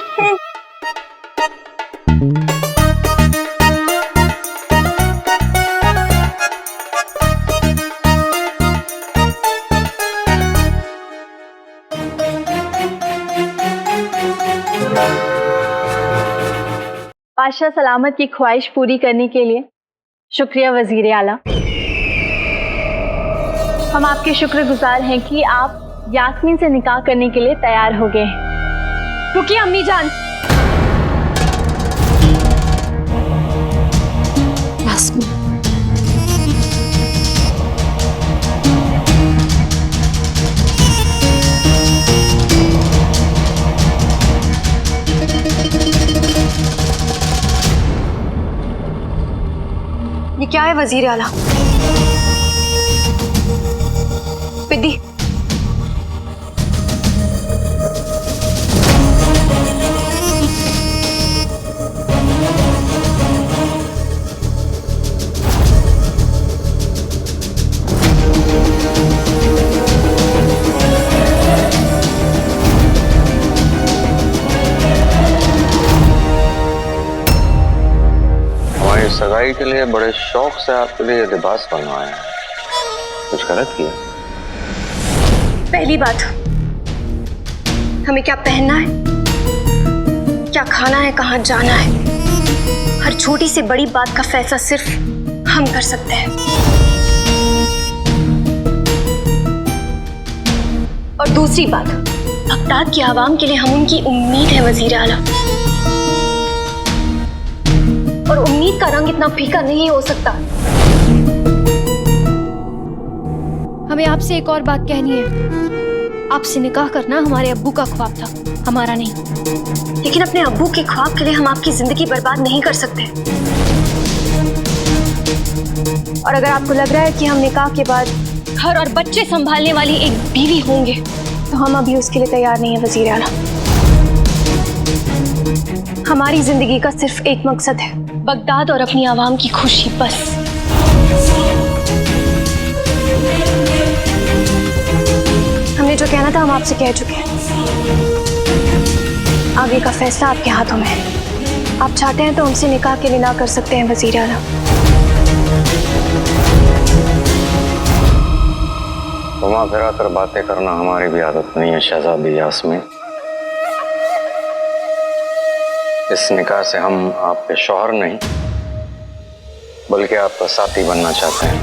बादशाह सलामत की ख्वाहिश पूरी करने के लिए शुक्रिया वजीर आला। हम आपके शुक्रगुजार हैं कि आप यास्मीन से निकाह करने के लिए तैयार हो गए हैं। रुकिए अम्मी जान। यास्मीन, ये क्या है वजीर आला? पिद्दी, सगाई के लिए बड़े शौक से आपके लिए लिबास बनवाया है। कुछ गलत किया? पहली बात, हमें क्या पहनना है, क्या खाना है, कहाँ जाना है, हर छोटी से बड़ी बात का फैसला सिर्फ हम कर सकते हैं। और दूसरी बात, बगदाद की आवाम के लिए हम उनकी उम्मीद है वजीर आला। पर उम्मीद का रंग इतना फीका नहीं हो सकता। हमें आपसे एक और बात कहनी है। आपसे निकाह करना हमारे अब्बू का ख्वाब था, हमारा नहीं। लेकिन अपने अब्बू के ख्वाब के लिए हम आपकी जिंदगी बर्बाद नहीं कर सकते। और अगर आपको लग रहा है कि हम निकाह के बाद घर और बच्चे संभालने वाली एक बीवी होंगे, तो हम अभी उसके लिए तैयार नहीं है वजीर आला। हमारी जिंदगी का सिर्फ एक मकसद है, बगदाद और अपनी आवाम की खुशी, बस। हमने जो कहना था हम आपसे कह चुके हैं। आगे का फैसला आपके हाथों में है। आप चाहते हैं तो हमसे निकाह के लिए ना कर सकते हैं वजीर आला। घुमा फिरा कर बातें करना हमारी भी आदत नहीं है शहजादी यास्मीन। इस निकाह से हम आपके शौहर नहीं बल्कि आपका साथी बनना चाहते हैं।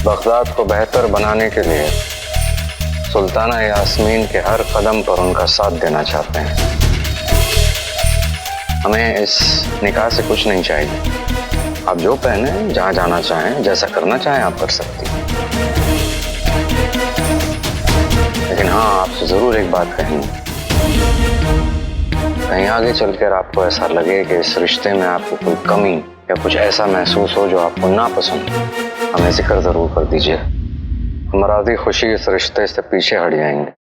बगदाद को बेहतर बनाने के लिए सुल्ताना यास्मीन के हर कदम पर उनका साथ देना चाहते हैं। हमें इस निकाह से कुछ नहीं चाहिए। आप जो पहने, जहां जाना चाहें, जैसा करना चाहें आप कर सकती हैं। लेकिन हाँ, आपसे जरूर एक बात कहेंगे, कहीं आगे चलकर आपको ऐसा लगे कि इस रिश्ते में आपको कोई कमी या कुछ ऐसा महसूस हो जो आपको नापसंद हो, हमें जिक्र जरूर कर दीजिए। मरादी खुशी इस रिश्ते से पीछे हट जाएंगे।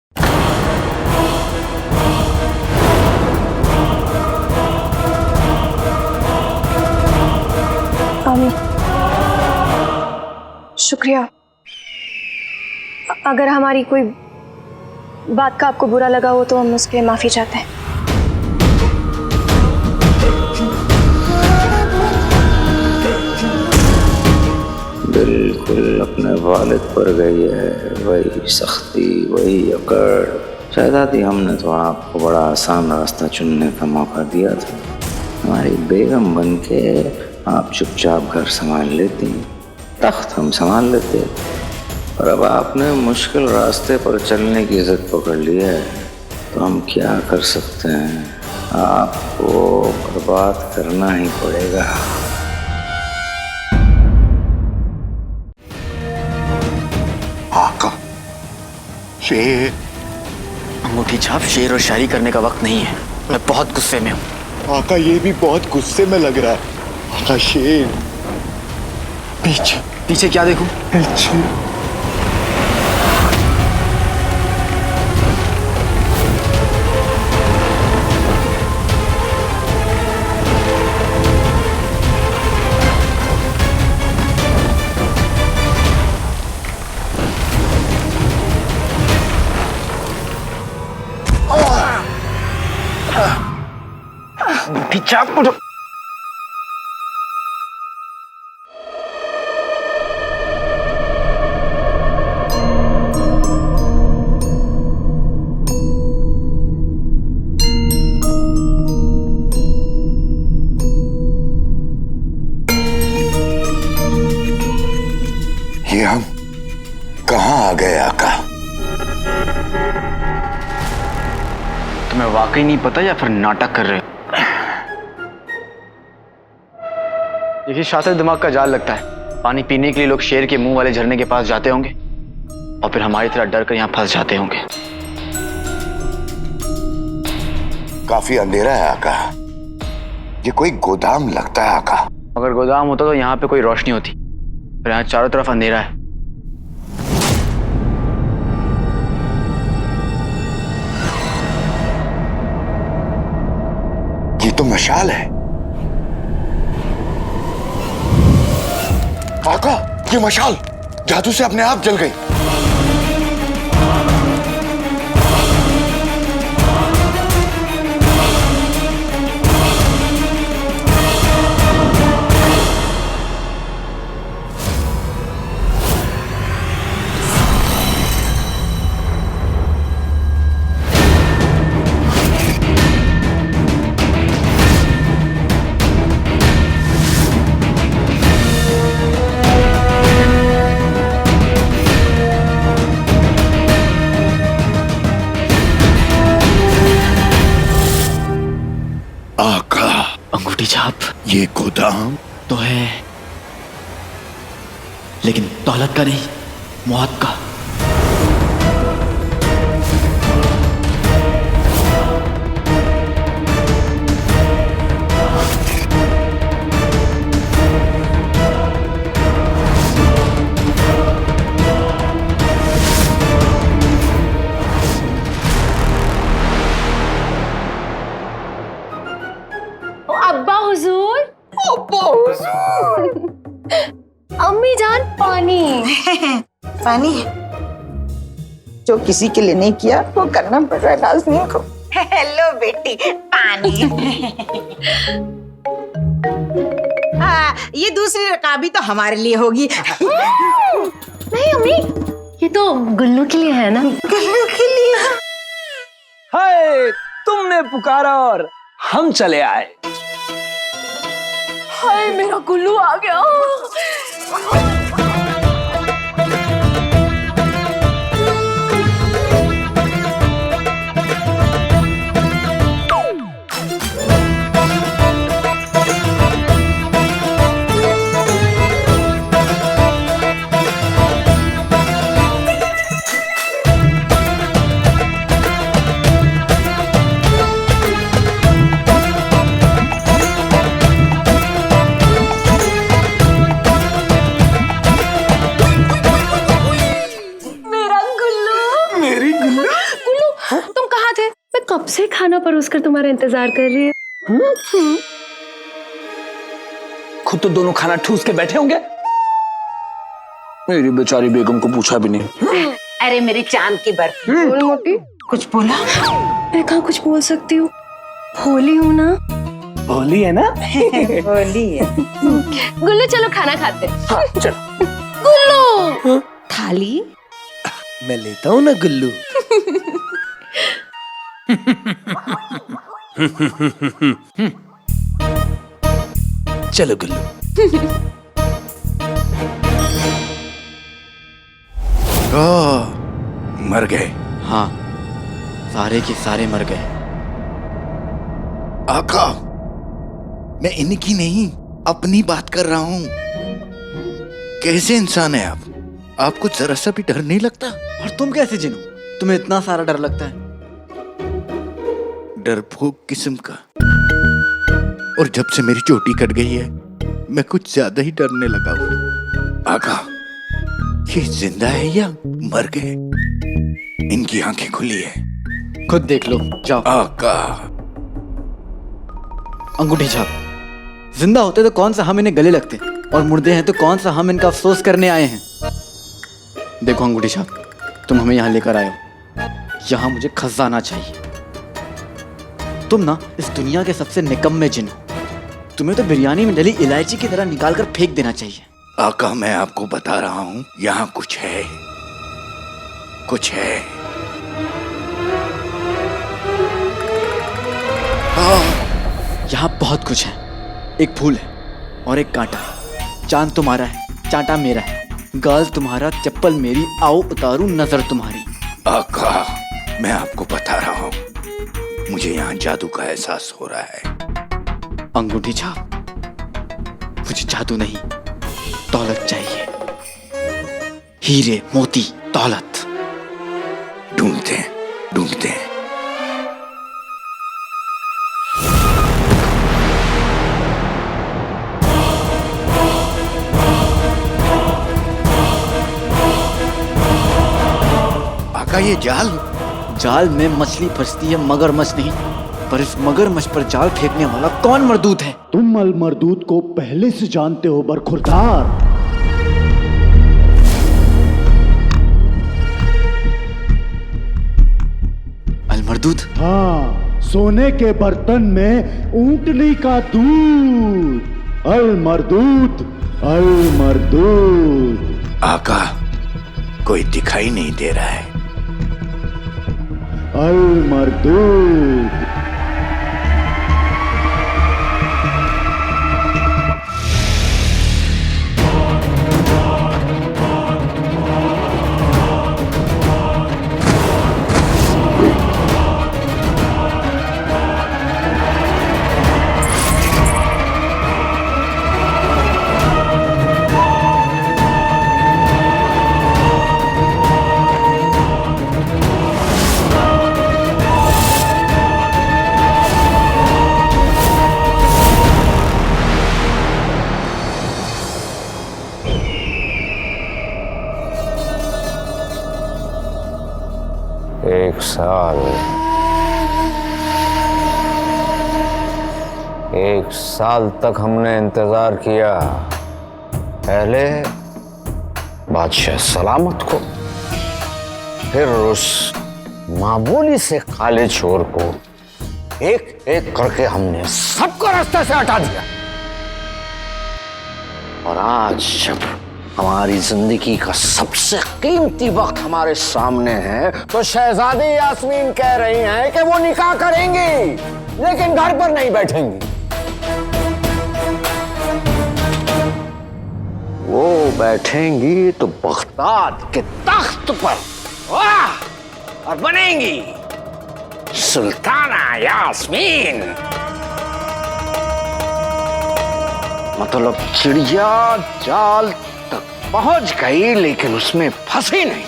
शुक्रिया। अगर हमारी कोई बात का आपको बुरा लगा हो तो हम उसके लिए माफी चाहते हैं। बिल्कुल अपने वालिद पर गई है, वही सख्ती, वही अकड़। शहजादी, हमने तो आपको बड़ा आसान रास्ता चुनने का मौका दिया था। हमारी बेगम बन के आप चुपचाप घर संभाल लेती, तख्त हम संभाल लेते। और अब आपने मुश्किल रास्ते पर चलने की जिद पकड़ ली है, तो हम क्या कर सकते हैं? आपको बर्बाद करना ही पड़ेगा। आका, शेर। अंगूठी छाप, शेर और शायरी करने का वक्त नहीं है। मैं बहुत गुस्से में हूँ। आका, ये भी बहुत गुस्से में लग रहा है। आका, शेर। पीछे। पीछे क्या देखूं? पीछे। छाप मुझे। ये हम कहाँ आ गए आका? तुम्हें वाकई नहीं पता या फिर नाटक कर रहे हो? देखिए, शातिर दिमाग का जाल लगता है। पानी पीने के लिए लोग शेर के मुंह वाले झरने के पास जाते होंगे और फिर हमारी तरह डर कर यहाँ फंस जाते होंगे। काफी अंधेरा है आका। ये कोई गोदाम लगता है आका। अगर गोदाम होता तो यहाँ पे कोई रोशनी होती, पर यहाँ चारों तरफ अंधेरा है। ये तो मशाल है आका। ये मशाल जादू से अपने आप जल गई। काम तो है, लेकिन दौलत का नहीं, मौत का। अब्बा हुजूर, अम्मी जान पानी। पानी जो किसी के लिए नहीं किया वो करना पड़ रहा है नाज़नीन को। हेलो बेटी, पानी। हाँ, ये दूसरी रकाबी तो हमारे लिए होगी। नहीं अम्मी, ये तो गुल्लू के लिए है ना। गुल्लू के लिए? हाय, तुमने पुकारा और हम चले आए। हाय मेरा गुल्लू आ गया। कब से खाना परोसकर तुम्हारा इंतजार कर रही है। खुद तो दोनों खाना ठूस के बैठे होंगे। मेरी बेचारी बेगम को पूछा भी नहीं। अरे मेरी चांद की बर्फी। बोल मोटी। कुछ बोला? मैं कहाँ कुछ बोल सकती हूँ, भोली हूँ ना। भोली है ना? बोली है। गुल्लू चलो खाना खाते। हाँ, चलो। गुल्लू थाली। मैं लेता हूँ ना गुल्लू। चलो गुल्लू। मर गए? हाँ, सारे के सारे मर गए। आका, मैं इनकी नहीं अपनी बात कर रहा हूँ। कैसे इंसान है आप? आपको जरा सा भी डर नहीं लगता? और तुम कैसे जिनो? तुम्हें इतना सारा डर लगता है? डरपोक किस्म का। और जब से मेरी चोटी कट गई है मैं कुछ ज्यादा ही डरने लगा हूँ। आका, ये जिंदा है या मर गए? इनकी आंखें खुली है। खुद देख लो, जाओ। आका, अंगूठी छाप। जिंदा होते तो कौन सा हम इन्हें गले लगते, और मुर्दे हैं तो कौन सा हम इनका अफसोस करने आए हैं। देखो अंगूठी छाप, तुम हमें यहाँ लेकर आए हो। यहाँ मुझे खजाना चाहिए। तुम ना इस दुनिया के सबसे निकम्मे जिन हो। तुम्हें तो बिरयानी में डली इलायची की तरह निकाल कर फेंक देना चाहिए। आका, मैं आपको बता रहा हूँ यहाँ कुछ है, कुछ है। यहाँ बहुत कुछ है। एक फूल है और एक कांटा है। चांद तुम्हारा है, चांटा मेरा है। गाल तुम्हारा, चप्पल मेरी। आओ उतारूं नजर तुम्हारी। आका, मैं आपको बता रहा हूँ, मुझे यहाँ जादू का एहसास हो रहा है। अंगूठी छाप, मुझे जादू नहीं, दौलत चाहिए। हीरे, मोती, दौलत। ढूंढते हैं, ढूंढते हैं। आका, ये जाल जाल में मछली फंसती है, मगरमच्छ नहीं। पर इस मगरमच्छ पर जाल फेंकने वाला कौन मर्दूत है? तुम अल मर्दूत को पहले से जानते हो बरखुरदार। अल मर्दूत? हाँ, सोने के बर्तन में ऊंटनी का दूध। अल मर्दूत, अल मर्दूत। आका, कोई दिखाई नहीं दे रहा है। अल मर्दूत। 1 साल तक हमने इंतजार किया। पहले बादशाह सलामत को, फिर उस मामूली से काले चोर को एक एक करके हमने सबको रास्ते से हटा दिया। और आज जब हमारी जिंदगी का सबसे कीमती वक्त हमारे सामने है तो शहजादी यास्मीन कह रही हैं कि वो निकाह करेंगी लेकिन घर पर नहीं बैठेंगी। वो बैठेंगी तो बगदाद के तख्त पर, वाह, और बनेंगी सुल्ताना यास्मीन। मतलब चिड़िया जाल तक पहुंच गई लेकिन उसमें फंसी नहीं।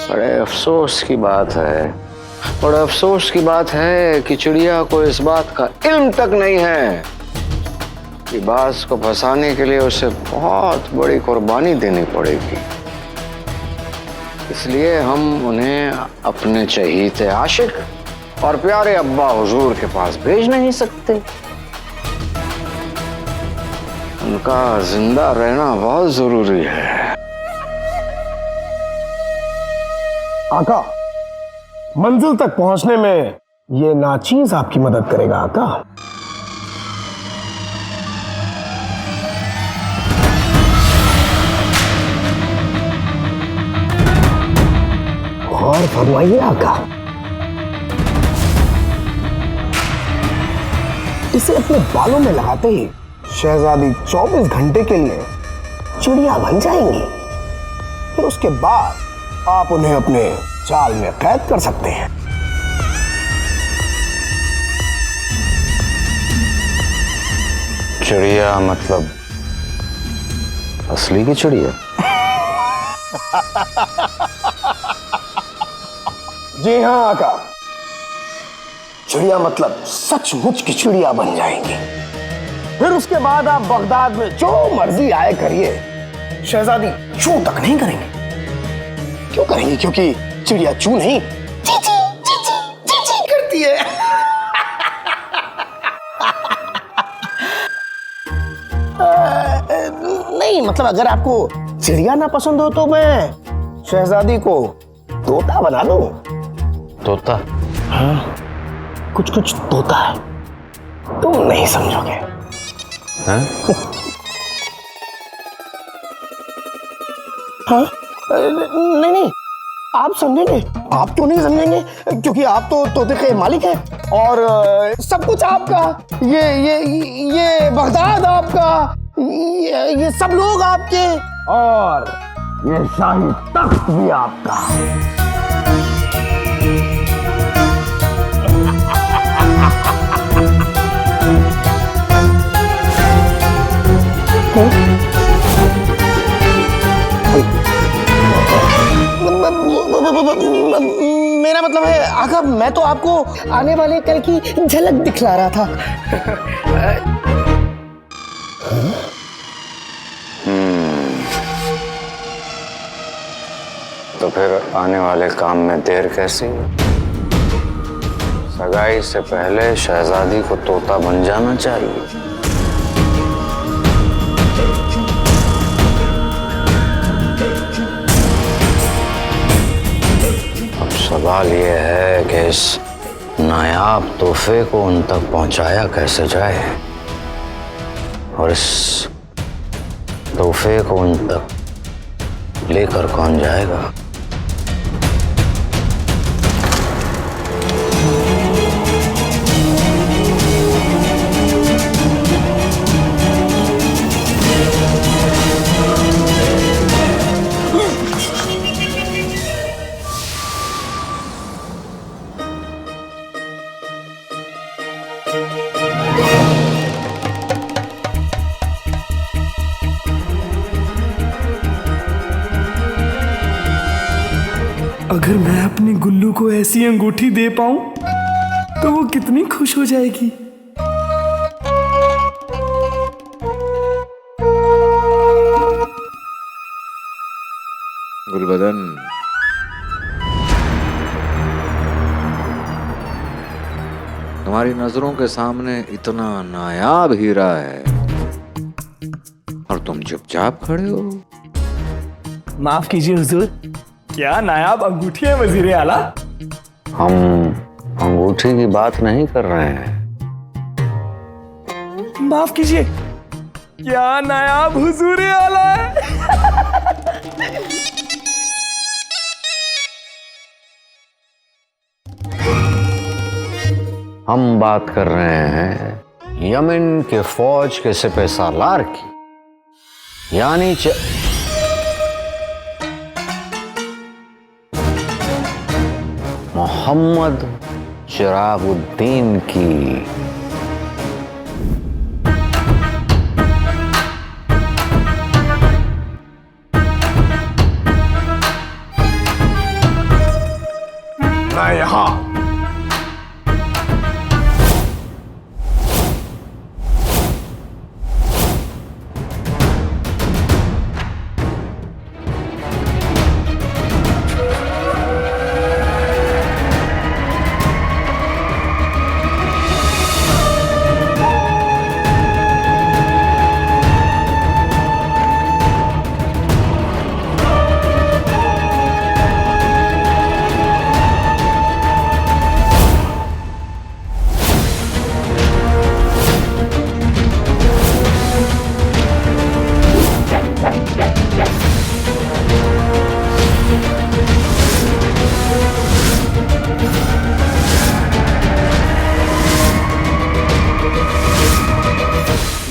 बड़े अफसोस की बात है, बड़े अफसोस की बात है कि चिड़िया को इस बात का इल्म तक नहीं है कि बाज को फंसाने के लिए उसे बहुत बड़ी कुर्बानी देनी पड़ेगी। इसलिए हम उन्हें अपने चहीते आशिक और प्यारे अब्बा हुजूर के पास भेज नहीं सकते। उनका जिंदा रहना बहुत जरूरी है। आका, मंजिल तक पहुंचने में ये नाचीज आपकी मदद करेगा आका। और फरमाइए आका। इसे अपने बालों में लगाते ही शहजादी 24 घंटे के लिए चिड़िया बन जाएंगी। फिर उसके बाद आप उन्हें अपने जाल में कैद कर सकते हैं। चिड़िया मतलब असली की चिड़िया? जी हाँ आका, चिड़िया मतलब सचमुच की चिड़िया बन जाएंगी। फिर उसके बाद आप बगदाद में जो मर्जी आए करिए, शहजादी चू तक नहीं करेंगे। क्यों करेंगी? क्योंकि चिड़िया चू नहीं ची करती है। नहीं मतलब अगर आपको चिड़िया ना पसंद हो तो मैं शहजादी को तोता बना दूं। तोता? हाँ, कुछ कुछ तोता है, तुम नहीं समझोगे। हाँ? हाँ? नहीं नहीं, आप समझेंगे। आप तो नहीं समझेंगे क्योंकि आप तो तोते के मालिक हैं और सब कुछ आपका। ये बगदाद आपका, ये सब लोग आपके, और ये शाही तख्त भी आपका। मेरा मतलब है आका, मैं तो आपको आने वाले कल की झलक दिखला रहा था। तो फिर आने वाले काम में देर कैसी? सगाई से पहले शहजादी को तोता बन जाना चाहिए। अब सवाल ये है कि इस नायाब तोहफे को उन तक पहुंचाया कैसे जाए और इस तोहफे को उन तक लेकर कौन जाएगा? अगर मैं अपनी गुल्लू को ऐसी अंगूठी दे पाऊं तो वो कितनी खुश हो जाएगी। गुलबदन, तुम्हारी नजरों के सामने इतना नायाब हीरा है और तुम चुपचाप खड़े हो। माफ कीजिए हुजूर, क्या नायाब अंगूठी है वजीर आला। हम अंगूठी की बात नहीं कर रहे हैं। माफ कीजिए, क्या नायाब हुजूर आला है। हम बात कर रहे हैं यमन के फौज के सिपह सालार की, यानी मोहम्मद चिरागुद्दीन की। मैं यहां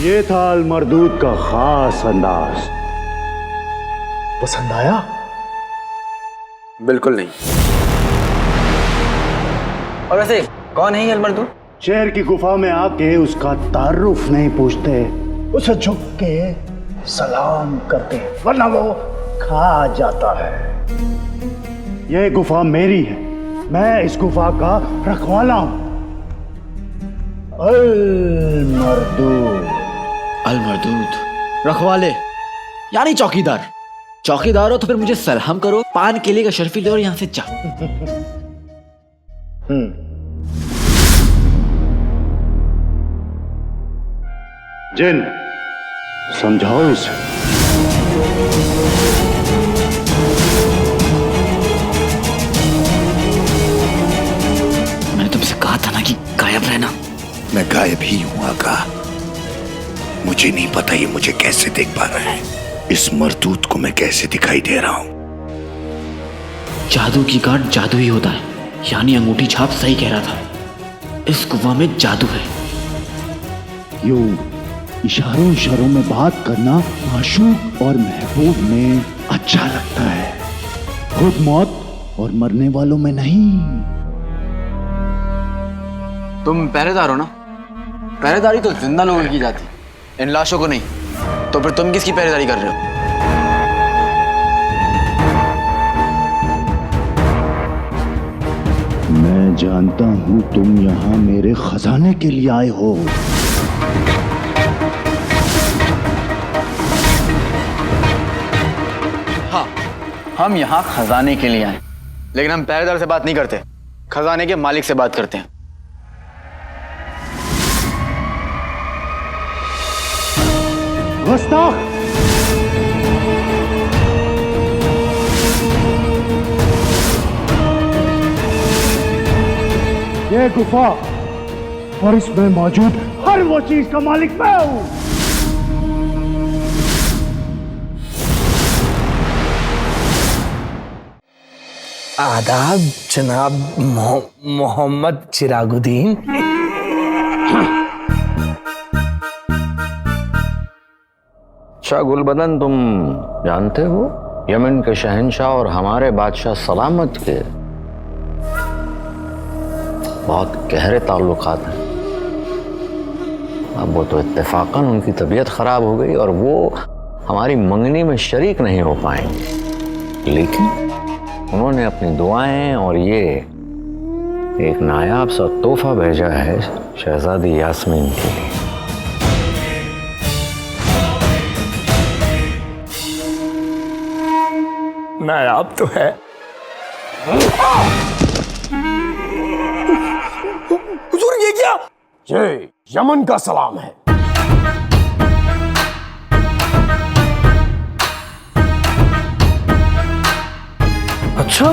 ये था अल मरदूद का खास अंदाज। पसंद आया? बिल्कुल नहीं। और वैसे कौन है ये अलमरदूद? शेर की गुफा में आके उसका तारुफ नहीं पूछते, उसे झुक के सलाम करते, वरना वो खा जाता है। यह गुफा मेरी है, मैं इस गुफा का रखवाला हूं। अल मरदूद। अल मरदूद रखवाले यानी चौकीदार। चौकीदार हो तो फिर मुझे सलाम करो, पान केले का शर्फी लो और यहां से जा। जिन, समझाओ इसे। मैंने तुमसे कहा था ना कि गायब रहना। मैं गायब ही हूं आका। मुझे नहीं पता ये मुझे कैसे देख पा रहा है। इस मरदूद को मैं कैसे दिखाई दे रहा हूं। जादू की गांठ जादू ही होता है, यानी अंगूठी छाप सही कह रहा था। इस गुफा में जादू है। यूं इशारों इशारों में बात करना माशूक और महबूब में अच्छा लगता है, खुद मौत और मरने वालों में नहीं। तुम पहरेदार हो ना? पहरेदारी तो जिंदा लोगों की जाती, इन लाशों को नहीं। तो फिर तुम किसकी पहरेदारी कर रहे हो? मैं जानता हूं तुम यहां मेरे खजाने के लिए आए हो। हाँ, हम यहाँ खजाने के लिए आए, लेकिन हम पहरेदार से बात नहीं करते, खजाने के मालिक से बात करते हैं। गुस्ताख! ये गुफा और इसमें मौजूद हर वो चीज का मालिक मैं हूं। आदाब जनाब मोहम्मद चिरागुद्दीन। अच्छा गुलबदन, तुम जानते हो यमन के शहंशाह और हमारे बादशाह सलामत के बहुत गहरे ताल्लुकात हैं। अब वो तो इत्तेफाकन उनकी तबीयत खराब हो गई और वो हमारी मंगनी में शरीक नहीं हो पाएंगे, लेकिन उन्होंने अपनी दुआएं और ये एक नायाब सा तोहफा भेजा है शहजादी यास्मीन के लिए। नायाब तो है। हुजूर ये किया? ये यमन का सलाम है। अच्छा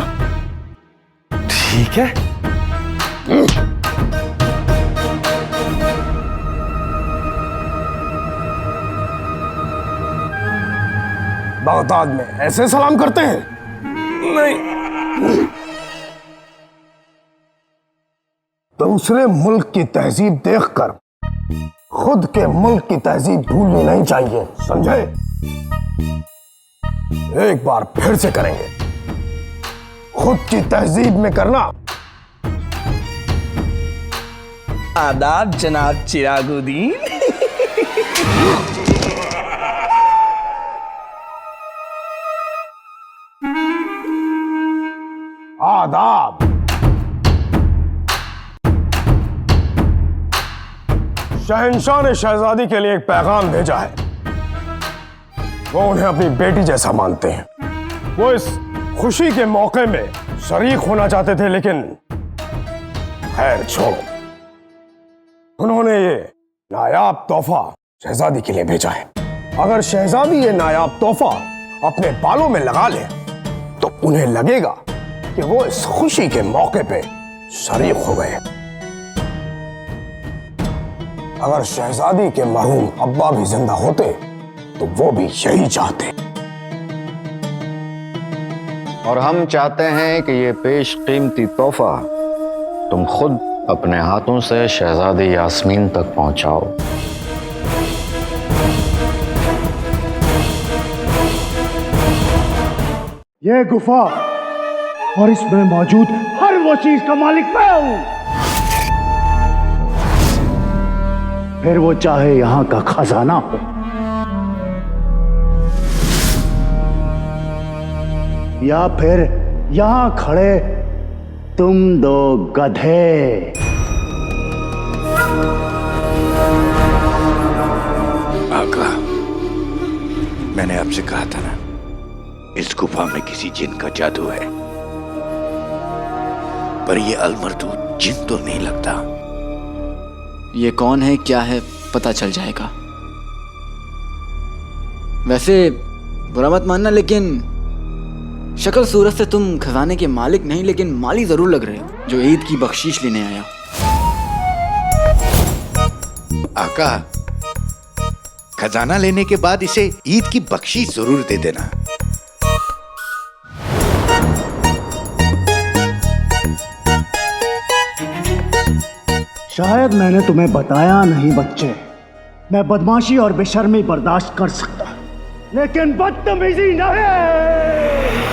ठीक है। बगदाद में ऐसे सलाम करते हैं? नहीं, दूसरे मुल्क की तहजीब देखकर खुद के मुल्क की तहजीब भूलनी नहीं चाहिए, समझे? एक बार फिर से करेंगे। खुद की तहजीब में करना। आदाब जनाब चिरागुद्दीन। आदाब। शहंशाह ने शहजादी के लिए एक पैगाम भेजा है। वो उन्हें अपनी बेटी जैसा मानते हैं। वो इस खुशी के मौके में शरीक होना चाहते थे, लेकिन खैर छोड़ो। उन्होंने ये नायाब तोहफा शहजादी के लिए भेजा है। अगर शहजादी ये नायाब तोहफा अपने बालों में लगा ले तो उन्हें लगेगा कि वो इस खुशी के मौके पे शरीक हो गए। अगर शहजादी के मरहूम अब्बा भी जिंदा होते तो वो भी यही चाहते। और हम चाहते हैं कि ये पेशकीमती तोहफा तुम खुद अपने हाथों से शहजादी यास्मीन तक पहुंचाओ। ये गुफा और इसमें मौजूद हर वो चीज का मालिक मैं हूं। फिर वो चाहे यहां का खजाना हो या फिर यहां खड़े तुम दो गधे। आका, मैंने आपसे कहा था ना, इस गुफा में किसी जिन का जादू है। पर ये अलमरदूद जिन तो नहीं लगता। ये कौन है, क्या है, पता चल जाएगा। वैसे बुरा मत मानना, लेकिन शक्ल सूरत से तुम खजाने के मालिक नहीं, लेकिन माली जरूर लग रहे हो, जो ईद की बख्शीश लेने आया। आका, खजाना लेने के बाद इसे ईद की बख्शीश जरूर दे देना। शायद मैंने तुम्हें बताया नहीं बच्चे, मैं बदमाशी और बेशर्मी बर्दाश्त कर सकता, लेकिन बदतमीजी नहीं।